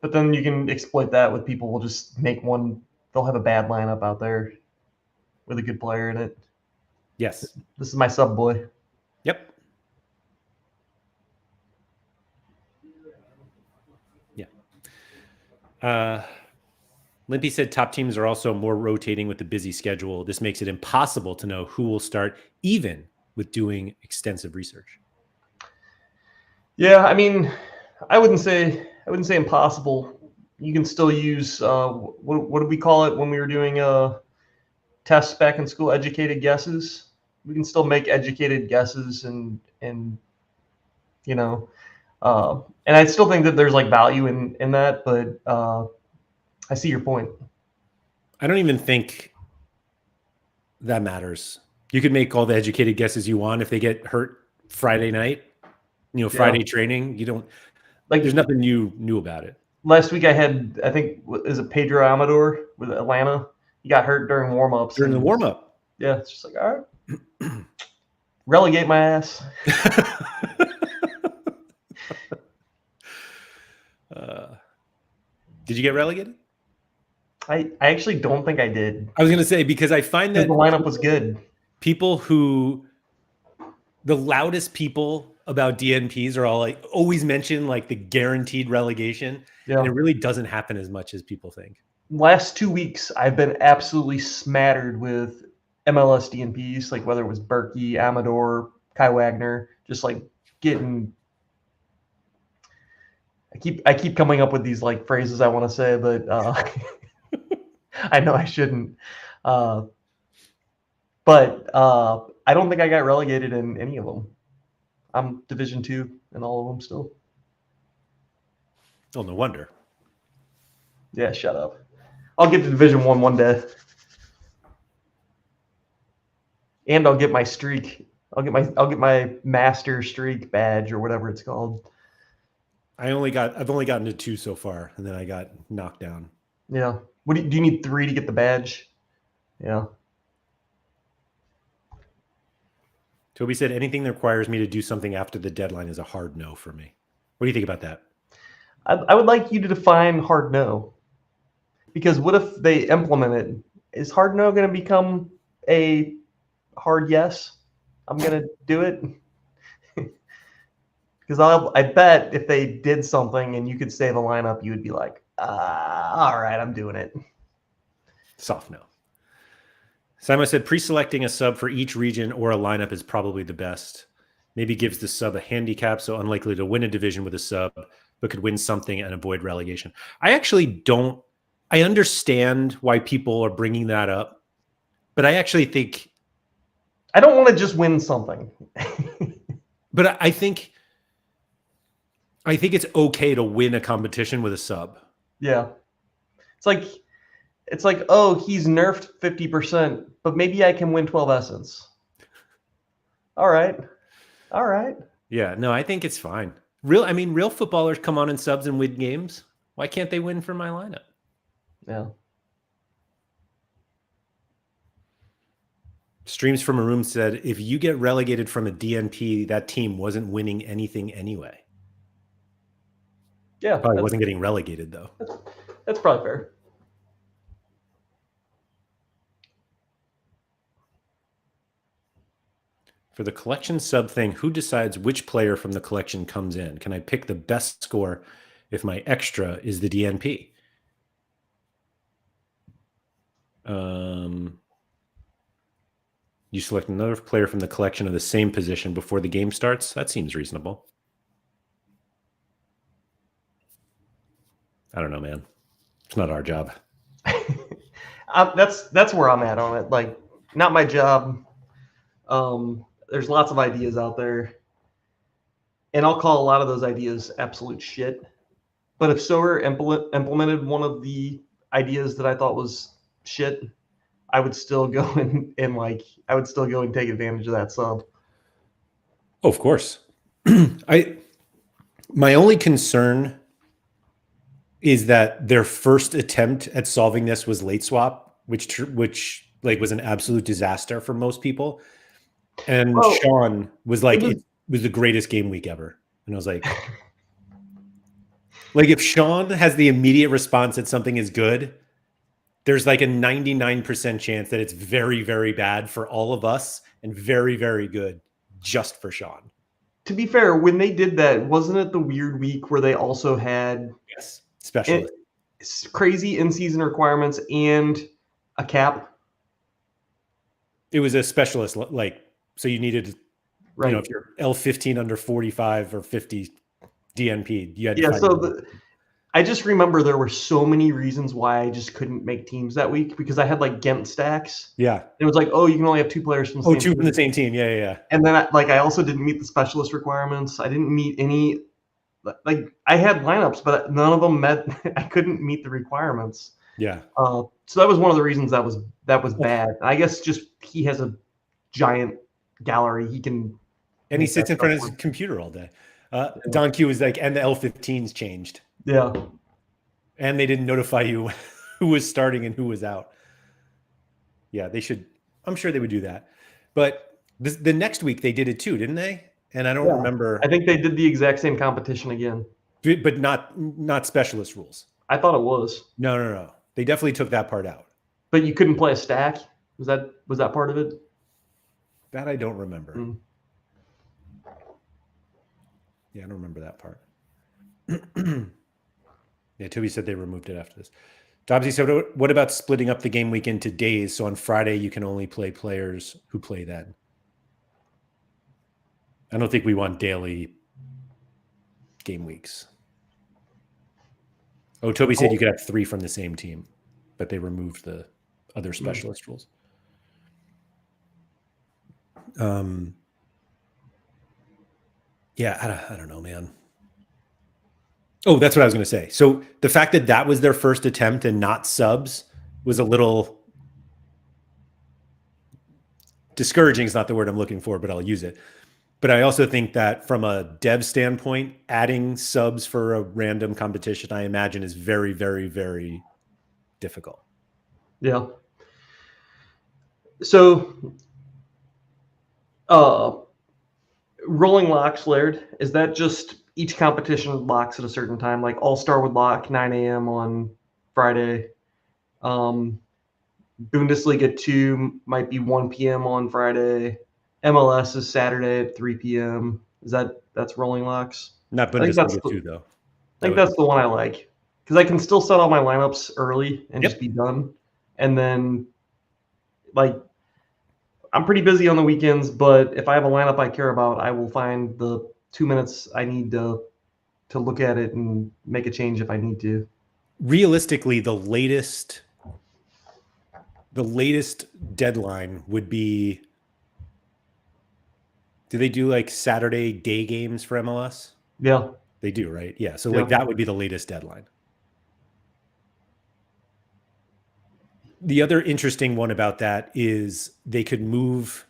But then you can exploit that with people will just make one. They'll have a bad lineup out there with a good player in it. Yes. This is my sub boy. Yep. Yeah. Limpy said top teams are also more rotating with the busy schedule. This makes it impossible to know who will start, even with doing extensive research. Yeah, I mean, I wouldn't say impossible. You can still use what did we call it when we were doing tests back in school? Educated guesses. We can still make educated guesses and you know, and I still think that there's like value in that, but I see your point. I don't even think that matters. You could make all the educated guesses you want. If they get hurt Friday night, Friday training, you don't like. There's nothing you knew about it. Last week I had, I think, is it Pedro Amador with Atlanta? He got hurt during warm-ups. During the warm-up. Yeah, it's just like, all right, relegate my ass. Did you get relegated? I actually don't think I did. I was going to say, because I find that the lineup was good. People who, the loudest people about DNPs are all like, always mention like the guaranteed relegation. Yeah. And it really doesn't happen as much as people think. Last 2 weeks, I've been absolutely smattered with MLS DNPs, like whether it was Berkey, Amador, Kai Wagner, just like getting. I keep coming up with these like phrases I want to say, but I know I shouldn't. But I don't think I got relegated in any of them. I'm Division 2 in all of them still. Oh, no wonder. Yeah, shut up. I'll get to Division 1 one day. And I'll get my streak. I'll get my master streak badge or whatever it's called. I've only gotten to 2 so far, and then I got knocked down. Yeah. What do you need 3 to get the badge? Yeah. Toby said anything that requires me to do something after the deadline is a hard no for me. What do you think about that? I would like you to define hard no. Because what if they implement it? Is hard no going to become a hard yes? I'm going to do it. Because I bet if they did something and you could save a lineup, you would be like, all right, I'm doing it. Soft no. Simon said pre-selecting a sub for each region or a lineup is probably the best. Maybe gives the sub a handicap, so unlikely to win a division with a sub, but could win something and avoid relegation. I actually don't. I understand why people are bringing that up, but I actually think I don't want to just win something. But I think it's okay to win a competition with a sub. Yeah. It's like, oh, he's nerfed 50%, but maybe I can win 12 essence. All right. Yeah, no, I think it's fine. Real footballers come on in subs and win games. Why can't they win for my lineup? Yeah. Streams from a Room said, if you get relegated from a DNP, that team wasn't winning anything anyway. Yeah. Probably wasn't getting relegated, though. That's probably fair. For the collection sub thing, who decides which player from the collection comes in? Can I pick the best score if my extra is the DNP? You select another player from the collection of the same position before the game starts. That seems reasonable. I don't know, man. It's not our job. That's where I'm at on it. Like, not my job. There's lots of ideas out there, and I'll call a lot of those ideas absolute shit. But if Sorare implemented one of the ideas that I thought was shit, I would still go and I would still go and take advantage of that sub. Oh, of course. My only concern is that their first attempt at solving this was late swap, which like was an absolute disaster for most people. And Sean was like, it was the greatest game week ever. And I was like, if Sean has the immediate response that something is good, there's like a 99% chance that it's very, very bad for all of us and very, very good just for Sean. To be fair, when they did that, wasn't it the weird week where they also had specialist crazy in-season requirements and a cap? It was a specialist, so you needed, if you're L15 under 45 or 50 DNP, you had to so I just remember there were so many reasons why I just couldn't make teams that week because I had like Gent stacks. Yeah. It was like, you can only have 2 players from the same team. From the same team. Yeah. And then I also didn't meet the specialist requirements. I didn't meet any, I had lineups, but none of them I couldn't meet the requirements. Yeah. So that was one of the reasons that was bad. I guess just he has a giant gallery. And he sits in front of his computer all day. Don Q was like, and the L15s changed. Yeah. And they didn't notify you who was starting and who was out. Yeah, they should. I'm sure they would do that. But the next week they did it too, didn't they? And I don't remember. I think they did the exact same competition again. But not specialist rules. I thought it was. No. They definitely took that part out. But you couldn't play a stack? Was that part of it? That I don't remember. Yeah, I don't remember that part. Yeah, Toby said they removed it after this. Dobbsy said, what about splitting up the game week into days? So on Friday, you can only play players who play then. I don't think we want daily game weeks. Oh, Toby said you could have 3 from the same team, but they removed the other specialist rules. Yeah, I don't know, man. Oh, that's what I was going to say. So the fact that was their first attempt and not subs was a little discouraging is not the word I'm looking for, but I'll use it. But I also think that from a dev standpoint, adding subs for a random competition, I imagine, is very, very, very difficult. Yeah. So, rolling locks, Laird, is that just each competition locks at a certain time? Like All-Star would lock 9 a.m. on Friday. Bundesliga 2 might be 1 p.m. on Friday. MLS is Saturday at 3 p.m. That's rolling locks? Not Bundesliga 2, though. I think that's the one I like. Because I can still set all my lineups early and just be done. And then, I'm pretty busy on the weekends, but if I have a lineup I care about, I will find the 2 minutes I need to look at it and make a change if I need to. Realistically, the latest deadline would be, do they do like Saturday day games for MLS? Yeah. They do, right? Yeah. So that would be the latest deadline. The other interesting one about that is they could move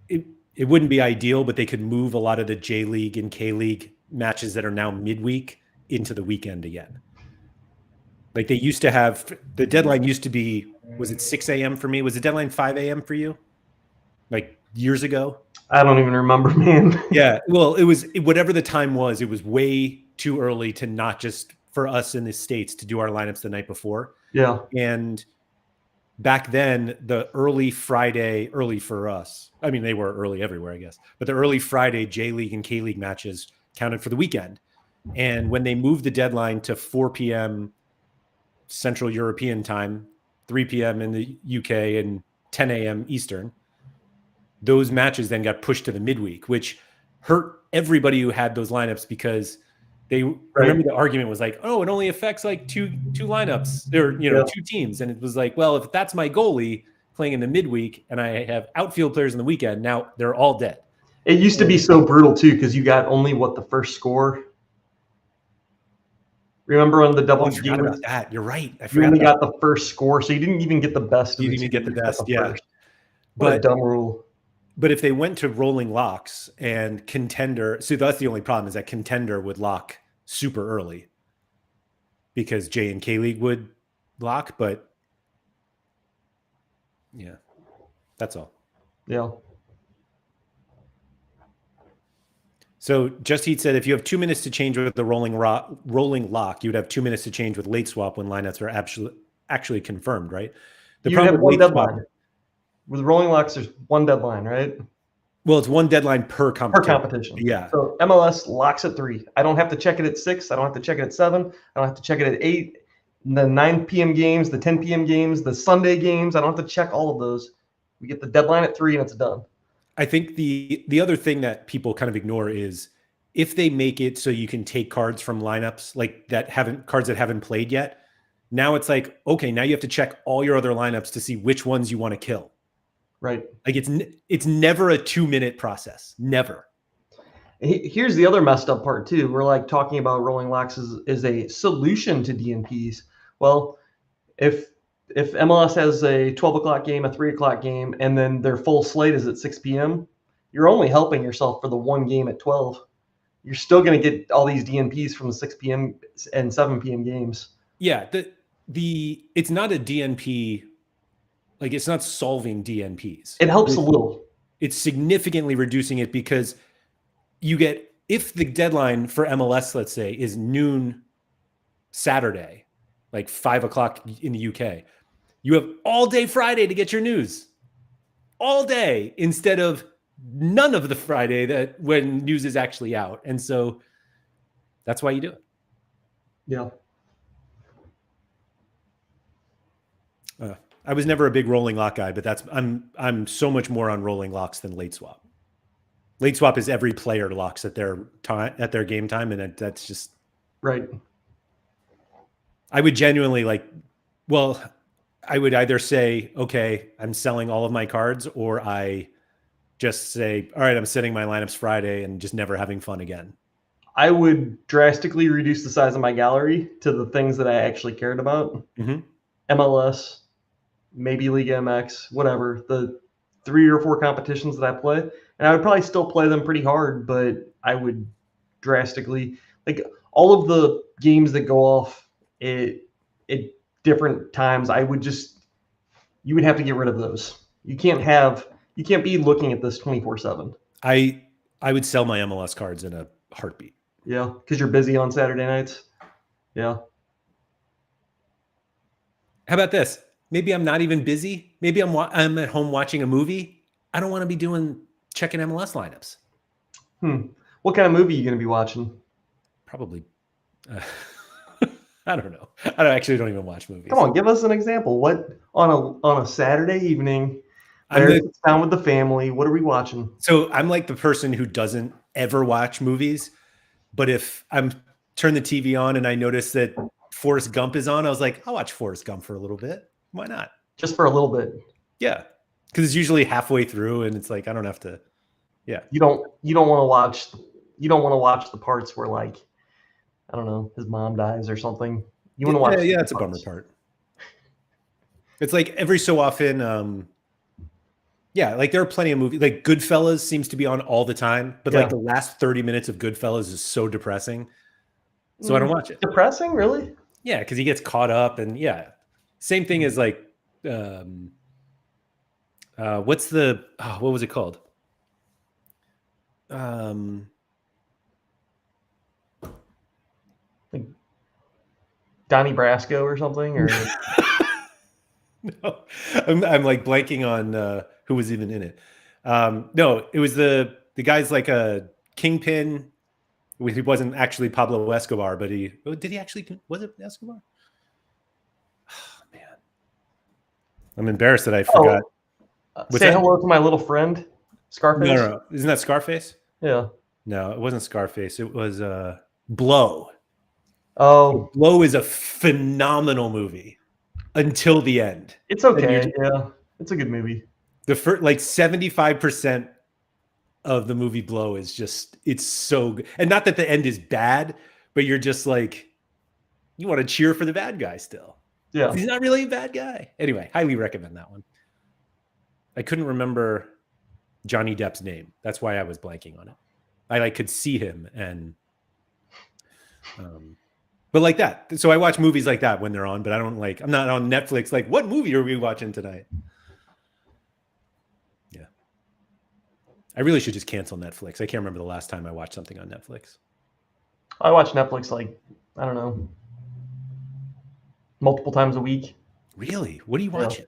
it. It wouldn't be ideal, but they could move a lot of the J League and K League matches that are now midweek into the weekend again. Like they used to have, the deadline used to be, was it 6 a.m. for me? Was the deadline 5 a.m. for you? Like years ago? I don't even remember, man. Yeah. Well, it was whatever the time was. It was way too early to not just for us in the States to do our lineups the night before. Yeah. And back then, the early Friday, early for us, I mean, they were early everywhere, I guess, but the early Friday J League and K League matches counted for the weekend. And when they moved the deadline to 4 p.m. Central European time, 3 p.m. in the UK, and 10 a.m. Eastern, those matches then got pushed to the midweek, which hurt everybody who had those lineups because they remember the argument was like, oh, it only affects like two lineups or, two teams. And it was like, well, if that's my goalie playing in the midweek and I have outfield players in the weekend, now they're all dead. It used to be so brutal too, because you got only the first score. Remember on the double I forgot game? about that. You're right. I You forgot only about got the first score, so you didn't even get the best. You didn't even get the best, yeah. First. What a dumb rule. But if they went to rolling locks and contender, so that's the only problem is that contender would lock super early because J and K League would lock, but yeah, that's all. Yeah. So Just Heat said if you have 2 minutes to change with the rolling lock, you would have 2 minutes to change with late swap when lineups are actually confirmed, right? The problem with late deadline. Swap, with rolling locks, there's one deadline, right? Well, it's one deadline per competition. Yeah. So MLS locks at 3. I don't have to check it at 6. I don't have to check it at 7. I don't have to check it at 8. The 9 p.m. games, the 10 p.m. games, the Sunday games, I don't have to check all of those. We get the deadline at 3 and it's done. I think the other thing that people kind of ignore is if they make it so you can take cards from lineups like cards that haven't played yet. Now it's like, okay, now you have to check all your other lineups to see which ones you want to kill. Right. Like it's never a 2-minute process. Never. Here's the other messed up part too. We're like talking about rolling locks is a solution to DNPs. Well, if MLS has a 12 o'clock game, a 3 o'clock game, and then their full slate is at 6 p.m., you're only helping yourself for the one game at 12. You're still going to get all these DNPs from the 6 p.m. and 7 p.m. games. Yeah, it's not a DNP, like it's not solving DNPs. It helps a little. It's significantly reducing it because you get, if the deadline for MLS, let's say, is noon Saturday, like 5 o'clock in the UK, you have all day Friday to get your news. All day, instead of none of the Friday that when news is actually out. And so that's why you do it. Yeah. I was never a big rolling lock guy, but I'm so much more on rolling locks than late swap. Late swap is every player locks at their game time, and that's just right. I would genuinely I would either say, okay, I'm selling all of my cards, or I just say, all right, I'm setting my lineups Friday and just never having fun again. I would drastically reduce the size of my gallery to the things that I actually cared about. Mm-hmm. MLS, maybe League MX, whatever, the 3 or 4 competitions that I play. And I would probably still play them pretty hard, but I would drastically, like all of the games that go off at different times, you would have to get rid of those. You can't be looking at this 24/7. I would sell my MLS cards in a heartbeat. Yeah, because you're busy on Saturday nights. Yeah. How about this? Maybe I'm not even busy. Maybe I'm at home watching a movie. I don't want to be checking MLS lineups. What kind of movie are you going to be watching? Probably. I don't know. I don't even watch movies. Come on, give us an example. What on a Saturday evening? Sit down with the family. What are we watching? So I'm like the person who doesn't ever watch movies, but if I'm turn the TV on and I notice that Forrest Gump is on, I was like, I'll watch Forrest Gump for a little bit. Why not? Just for a little bit. Yeah, because it's usually halfway through, and it's like I don't have to. Yeah. You don't want to watch. You don't want to watch the parts where, like, I don't know, his mom dies or something. You want to watch. Yeah, it's a bummer part. It's like every so often. Yeah, like there are plenty of movies. Like Goodfellas seems to be on all the time, but like the last 30 minutes of Goodfellas is so depressing, so I don't watch it. Depressing, really? Yeah, because he gets caught up, and same thing as like, what was it called? Like Donnie Brasco or something, or No, I'm like blanking on who was even in it. No, it was the guy's like a kingpin. He wasn't actually Pablo Escobar, but did he actually, was it Escobar? Oh, man, I'm embarrassed that I forgot. Say hello to my little friend, Scarface. No, isn't that Scarface? Yeah. No, it wasn't Scarface. It was Blow. Oh, Blow is a phenomenal movie until the end. it's okay. Yeah, it's a good movie. The first, like 75% of the movie Blow is just, it's so good. And not that the end is bad, but you're just like, you want to cheer for the bad guy still. Yeah. He's not really a bad guy. Anyway, highly recommend that one. I couldn't remember Johnny Depp's name. That's why I was blanking on it. I like could see him and but like that. So I watch movies like that when they're on, but I don't like, I'm not on Netflix like, what movie are we watching tonight? Yeah. I really should just cancel Netflix. I can't remember the last time I watched something on Netflix. I watch Netflix like, I don't know, multiple times a week. Really? What are you watching?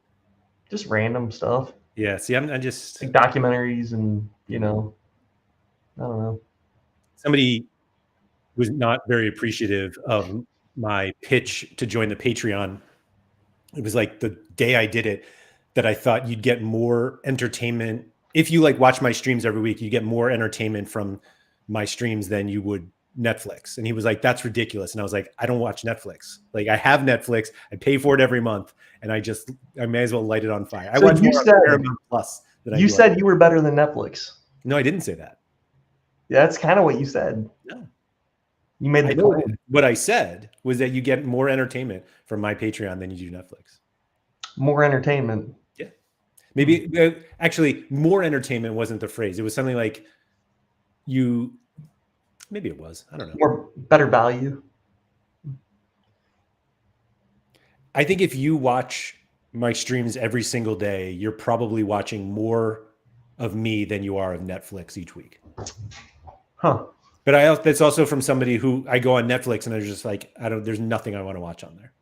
Just random stuff. Yeah. See, I'm just like documentaries and, you know, I don't know. Somebody was not very appreciative of my pitch to join the Patreon. It was like the day I did it that I thought you'd get more entertainment. If you like watch my streams every week, you get more entertainment from my streams than you would Netflix. And he was like, that's ridiculous. And I was like, I don't watch Netflix. Like I have Netflix, I pay for it every month. And I may as well light it on fire. I watch more on Paramount Plus than you said you were better than Netflix. No, I didn't say that. Yeah, that's kind of what you said. No. You made the point. What I said was that you get more entertainment from my Patreon than you do Netflix. More entertainment. Yeah. Maybe actually more entertainment wasn't the phrase. It was something like maybe it was. I don't know. Or better value. I think if you watch my streams every single day, you're probably watching more of me than you are of Netflix each week. Huh. But that's also from somebody who I go on Netflix and they're just like, there's nothing I want to watch on there.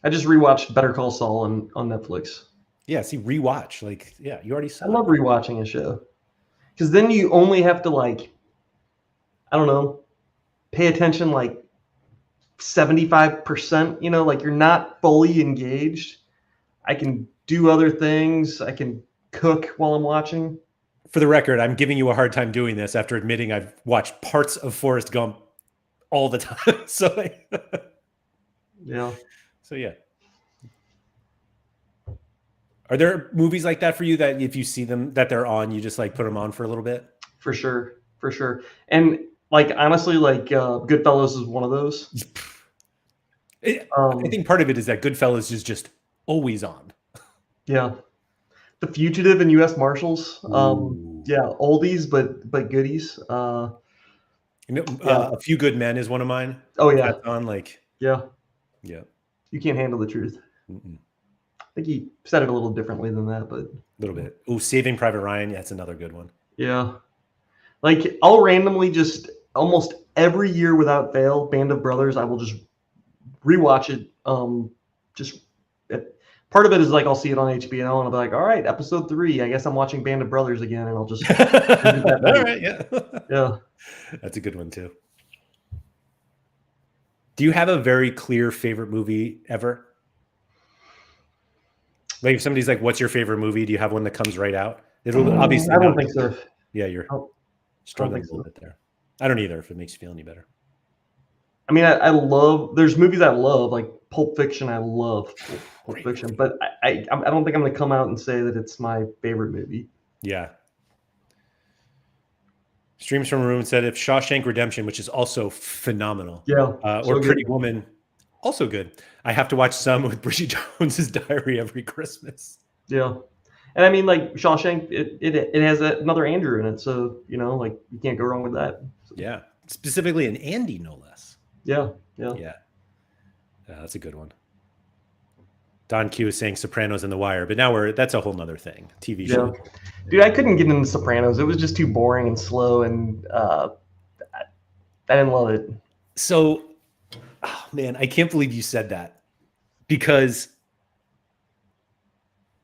I just rewatched Better Call Saul on Netflix. Yeah, see, rewatch. Like, yeah, you already saw I love rewatching a show. Because then you only have to like, I don't know, pay attention like 75%, you know, like you're not fully engaged. I can do other things. I can cook while I'm watching. For the record, I'm giving you a hard time doing this after admitting I've watched parts of Forrest Gump all the time. So, yeah. So, yeah. Are there movies like that for you that if you see them, that they're on, you just like put them on for a little bit? For sure. For sure. And like, honestly, like Goodfellas is one of those. I think part of it is that Goodfellas is just always on. Yeah. The Fugitive and U.S. Marshals. Yeah, oldies but goodies. A Few Good Men is one of mine. Oh yeah, that's on like yeah. You can't handle the truth. Mm-mm. I think he said it a little differently than that, but a little bit. Oh, Saving Private Ryan. Yeah, that's another good one. Yeah, like I'll randomly just almost every year without fail, Band of Brothers. I will just rewatch it. Part of it is like I'll see it on HBO and I'll be like, all right, episode 3. I guess I'm watching Band of Brothers again, and I'll just all right, yeah. Yeah. That's a good one too. Do you have a very clear favorite movie ever? Like if somebody's like, what's your favorite movie? Do you have one that comes right out? It'll obviously I don't think so. Yeah, you're struggling a little bit there. I don't either, if it makes you feel any better. I mean, I love, there's movies I love, like Pulp Fiction. I love Pulp Fiction, but I don't think I'm going to come out and say that it's my favorite movie. Yeah. Streams from a Room said if Shawshank Redemption, which is also phenomenal. Yeah. Or Pretty Woman, also good. I have to watch some with Bridget Jones's Diary every Christmas. Yeah. And I mean, like Shawshank, it has another Andrew in it. So, you know, like you can't go wrong with that. So, yeah. Specifically an Andy, no less. Yeah. That's a good one. Don Q is saying Sopranos and The Wire, but now that's a whole nother thing. TV show. Dude, I couldn't get into Sopranos. It was just too boring and slow, and I didn't love it. So, oh man, I can't believe you said that, because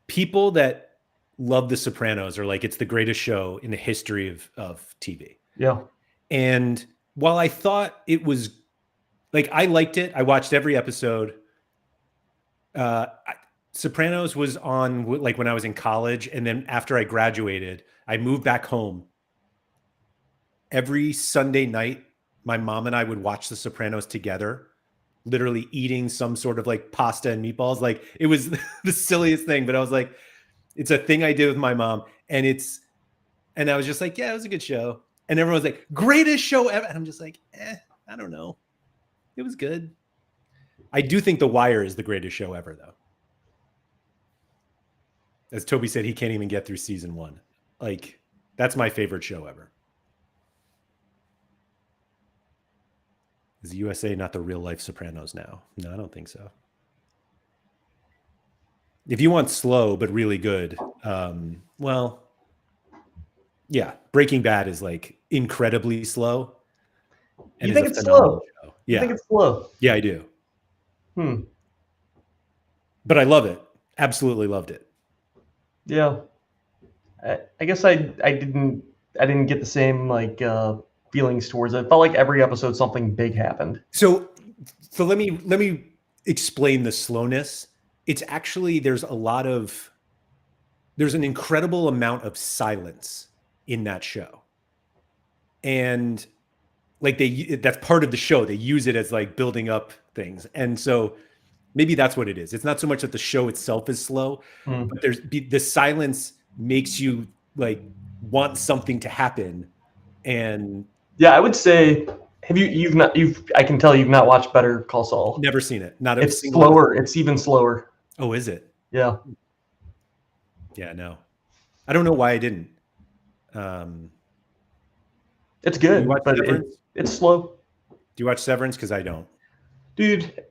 people that love The Sopranos are like, it's the greatest show in the history of TV. Yeah. And while I thought it was like, I liked it, I watched every episode. Sopranos was on like when I was in college, and then after I graduated, I moved back home. Every Sunday night, my mom and I would watch The Sopranos together, literally eating some sort of like pasta and meatballs. Like, it was the silliest thing, but I was like, it's a thing I did with my mom, and I was just like, yeah, it was a good show. And everyone was like, greatest show ever. And I'm just like, I don't know. It was good. I do think The Wire is the greatest show ever, though. As Toby said, he can't even get through season 1. Like, that's my favorite show ever. Is the USA not the real life Sopranos now? No, I don't think so. If you want slow but really good, well, yeah, Breaking Bad is like incredibly slow. And You think it's slow? Show. Yeah. Yeah. You think it's slow? Yeah, I do. But I love it. Absolutely loved it. Yeah. I guess I didn't get the same like feelings towards it. It felt like every episode something big happened. So let me explain the slowness. It's actually, there's an incredible amount of silence in that show. And like that's part of the show. They use it as like building up things. And so maybe that's what it is. It's not so much that the show itself is slow, but the silence makes you like want something to happen. And yeah, I would say, I can tell you've not watched Better Call Saul. Never seen it. Not It's slower. It's even slower. Oh, is it? Yeah. Yeah, no. I don't know why I didn't. It's good, but it's slow. Do you watch Severance? Because I don't. Dude,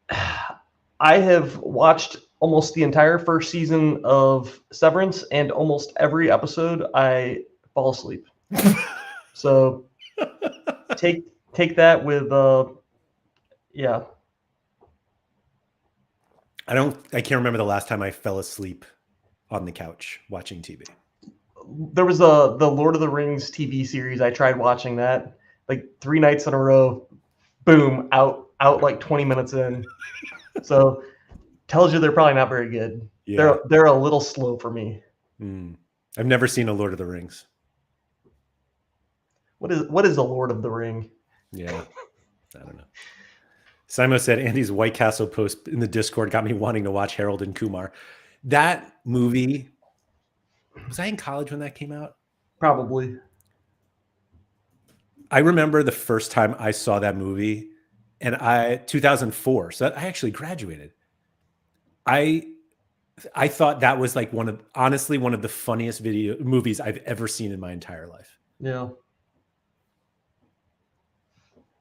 I have watched almost the entire first season of Severance, and almost every episode I fall asleep. So take that with yeah. I can't remember the last time I fell asleep on the couch watching TV. There was the Lord of the Rings TV series. I tried watching that like 3 nights in a row. Boom, out like 20 minutes in. So tells you they're probably not very good. Yeah. They're a little slow for me. I've never seen a Lord of the Rings. What is a Lord of the Ring? Yeah, I don't know. Simo said Andy's White Castle post in the Discord got me wanting to watch Harold and Kumar. That movie, was I in college when that came out? Probably. I remember the first time I saw that movie, and 2004. So I actually graduated. I thought that was like honestly one of the funniest movies I've ever seen in my entire life. Yeah.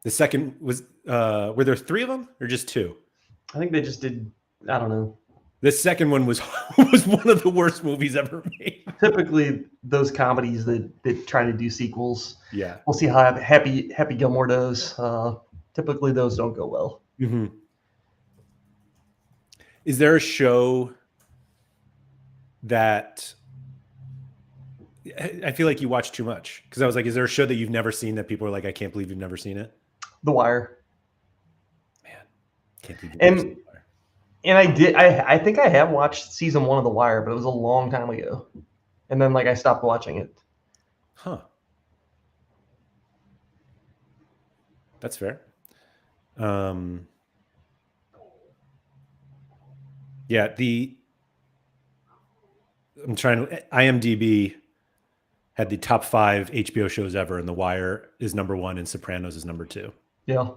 The second was, were there 3 of them or just 2? I think they just did, I don't know. The second one was one of the worst movies ever made. Typically, those comedies that try to do sequels. Yeah. We'll see how Happy Gilmore does. Typically, those don't go well. Mm-hmm. Is there a show that I feel like you watch too much? Because I was like, is there a show that you've never seen that people are like, I can't believe you've never seen it? The Wire. Man, can't believe you've never seen The Wire. And I did. I think I have watched season 1 of The Wire, but it was a long time ago. And then I stopped watching it. Huh. That's fair. Yeah, I'm trying to, IMDb had the top 5 HBO shows ever, and The Wire is number 1 and Sopranos is number 2. Yeah.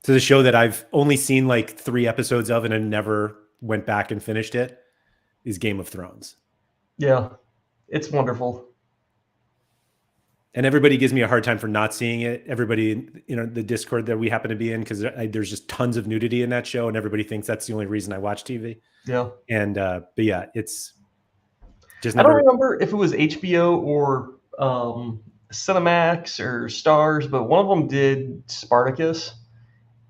So the show that I've only seen like 3 episodes of and I never went back and finished it is Game of Thrones. Yeah, it's wonderful. And everybody gives me a hard time for not seeing it. Everybody, the Discord that we happen to be in, because there's just tons of nudity in that show, and everybody thinks that's the only reason I watch TV. Yeah. And but yeah, it's just. I don't remember if it was HBO or Cinemax or Stars, but one of them did Spartacus,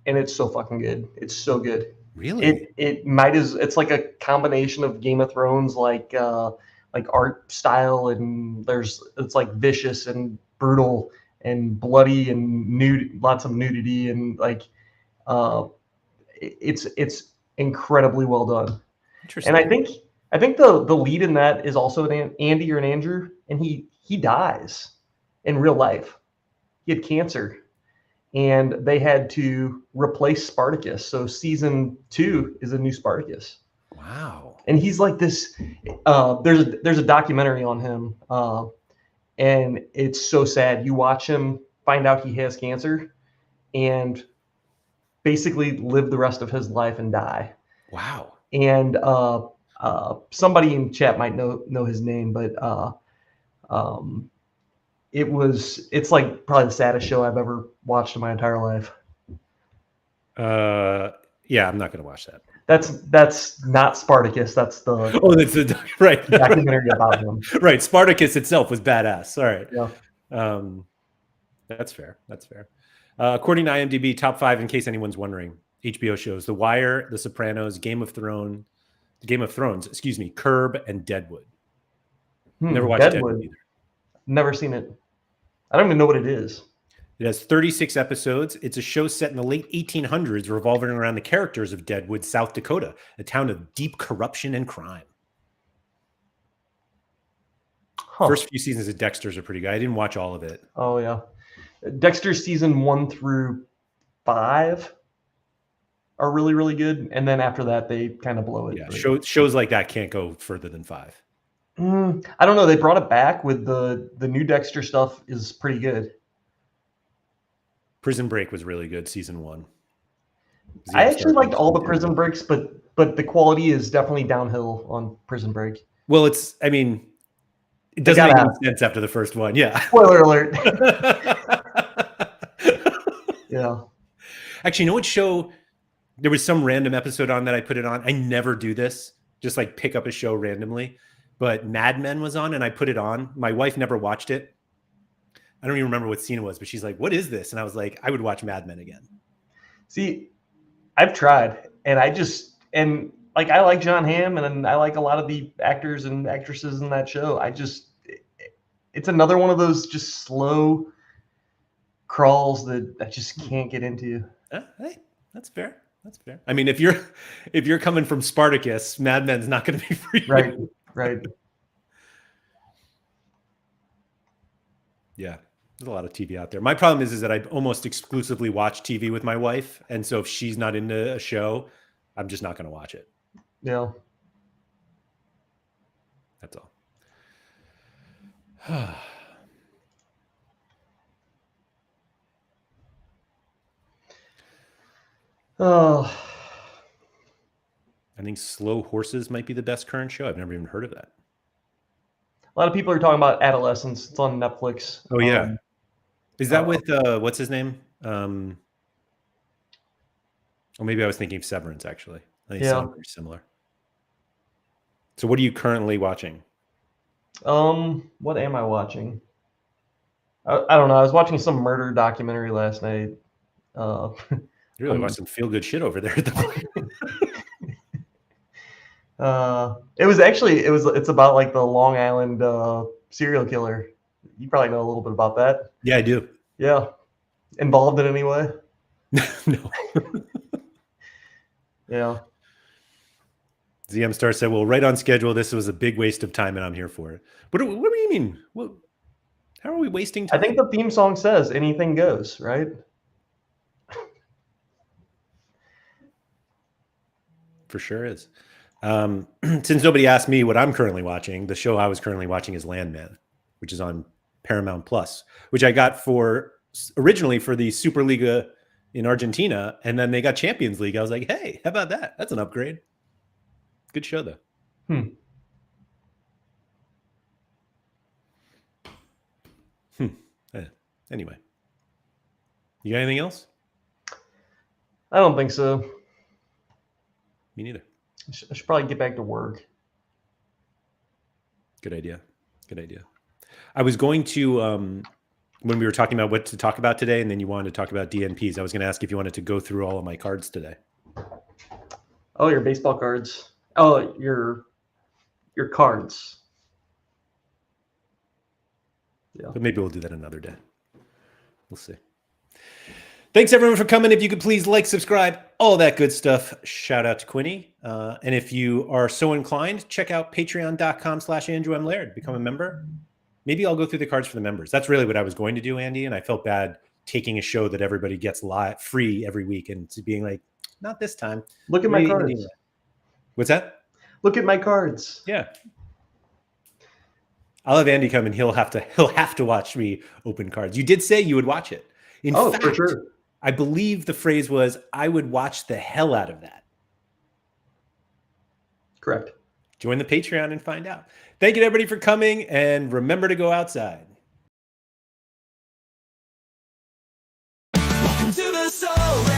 and it's so fucking good. It's so good. Really? It's like a combination of Game of Thrones, like art style, and it's like vicious and brutal and bloody and nude, lots of nudity, and like uh, it's incredibly well done. And Interesting. I think the lead in that is also Andy or an Andrew, and he dies in real life. He had cancer, and they had to replace Spartacus. So season 2 is a new Spartacus, Wow. and he's like this. There's a documentary on him, and it's so sad. You watch him find out he has cancer, and basically live the rest of his life and die. Wow. And somebody in chat might know his name, but um, it's like probably the saddest show I've ever watched in my entire life. Yeah, I'm not going to watch that. That's not Spartacus. That's the That's the right documentary about him. Right. Spartacus itself was badass. All right. Yeah. That's fair. That's fair. According to IMDb, top 5, in case anyone's wondering, HBO shows: The Wire, The Sopranos, Game of Thrones, excuse me, Curb, and Deadwood. Never watched Deadwood either. Never seen it. I don't even know what it is. It has 36 episodes. It's a show set in the late 1800s, revolving around the characters of Deadwood, South Dakota, a town of deep corruption and crime. Huh. First few seasons of Dexter's are pretty good. I didn't watch all of it. Oh yeah, Dexter's season 1 through 5 are really, really good, and then after that they kind of blow it. Yeah, shows like that can't go further than 5. I don't know. They brought it back with the new Dexter stuff is pretty good. Prison Break was really good, season 1. I actually liked all the Prison Breaks, but the quality is definitely downhill on Prison Break. Well, it doesn't make any sense after the first one. Yeah. Spoiler alert. Yeah. Actually, you know what show? There was some random episode on that I put it on. I never do this, just like pick up a show randomly. But Mad Men was on, and I put it on. My wife never watched it. I don't even remember what scene it was, but she's like, "What is this?" And I was like, "I would watch Mad Men again." See, I've tried, and I like John Hamm, and I like a lot of the actors and actresses in that show. It's another one of those just slow crawls that I just can't get into. Hey, that's fair. That's fair. I mean, if you're coming from Spartacus, Mad Men's not going to be for you. Right. Yeah, there's a lot of TV out there. My problem is that I almost exclusively watch TV with my wife, and so if she's not into a show, I'm just not going to watch it. Yeah. That's all. Oh. I think Slow Horses might be the best current show. I've never even heard of that. A lot of people are talking about Adolescence. It's on Netflix. Oh yeah. Is that with what's his name? Or maybe I was thinking of Severance actually. I think sound very similar. So what are you currently watching? What am I watching? I don't know. I was watching some murder documentary last night. You really watch some feel good shit over there at the point. It's about like the Long Island serial killer. You probably know a little bit about that. Yeah, I do. Yeah. Involved in any way? No. Yeah. ZM Star said, well, right on schedule. This was a big waste of time and I'm here for it. What do you mean? How are we wasting time? I think the theme song says anything goes, right? For sure is. Since nobody asked me what I'm currently watching, the show I was currently watching is Landman, which is on Paramount Plus, which I got originally for the Superliga in Argentina, and then they got Champions League. I was like, hey, how about that? That's an upgrade. Good show though. Anyway, you got anything else? I don't think so. Me neither. I should probably get back to work. Good idea. Good idea. I was going to when we were talking about what to talk about today, and then you wanted to talk about DNPs. I was going to ask if you wanted to go through all of my cards today. Oh, your baseball cards. Oh, your cards. Yeah. But maybe we'll do that another day. We'll see. Thanks everyone for coming. If you could please like, subscribe, all that good stuff. Shout out to Quinny. And if you are so inclined, check out patreon.com/Andrew M. Laird. Become a member. Maybe I'll go through the cards for the members. That's really what I was going to do, Andy. And I felt bad taking a show that everybody gets live free every week and being like, not this time. Look at my cards. What's that? Look at my cards. Yeah. I'll have Andy come and he'll have to watch me open cards. You did say you would watch it. In fact, for sure. I believe the phrase was, I would watch the hell out of that. Correct. Join the Patreon and find out. Thank you to everybody for coming, and remember to go outside. Welcome to the Sorare.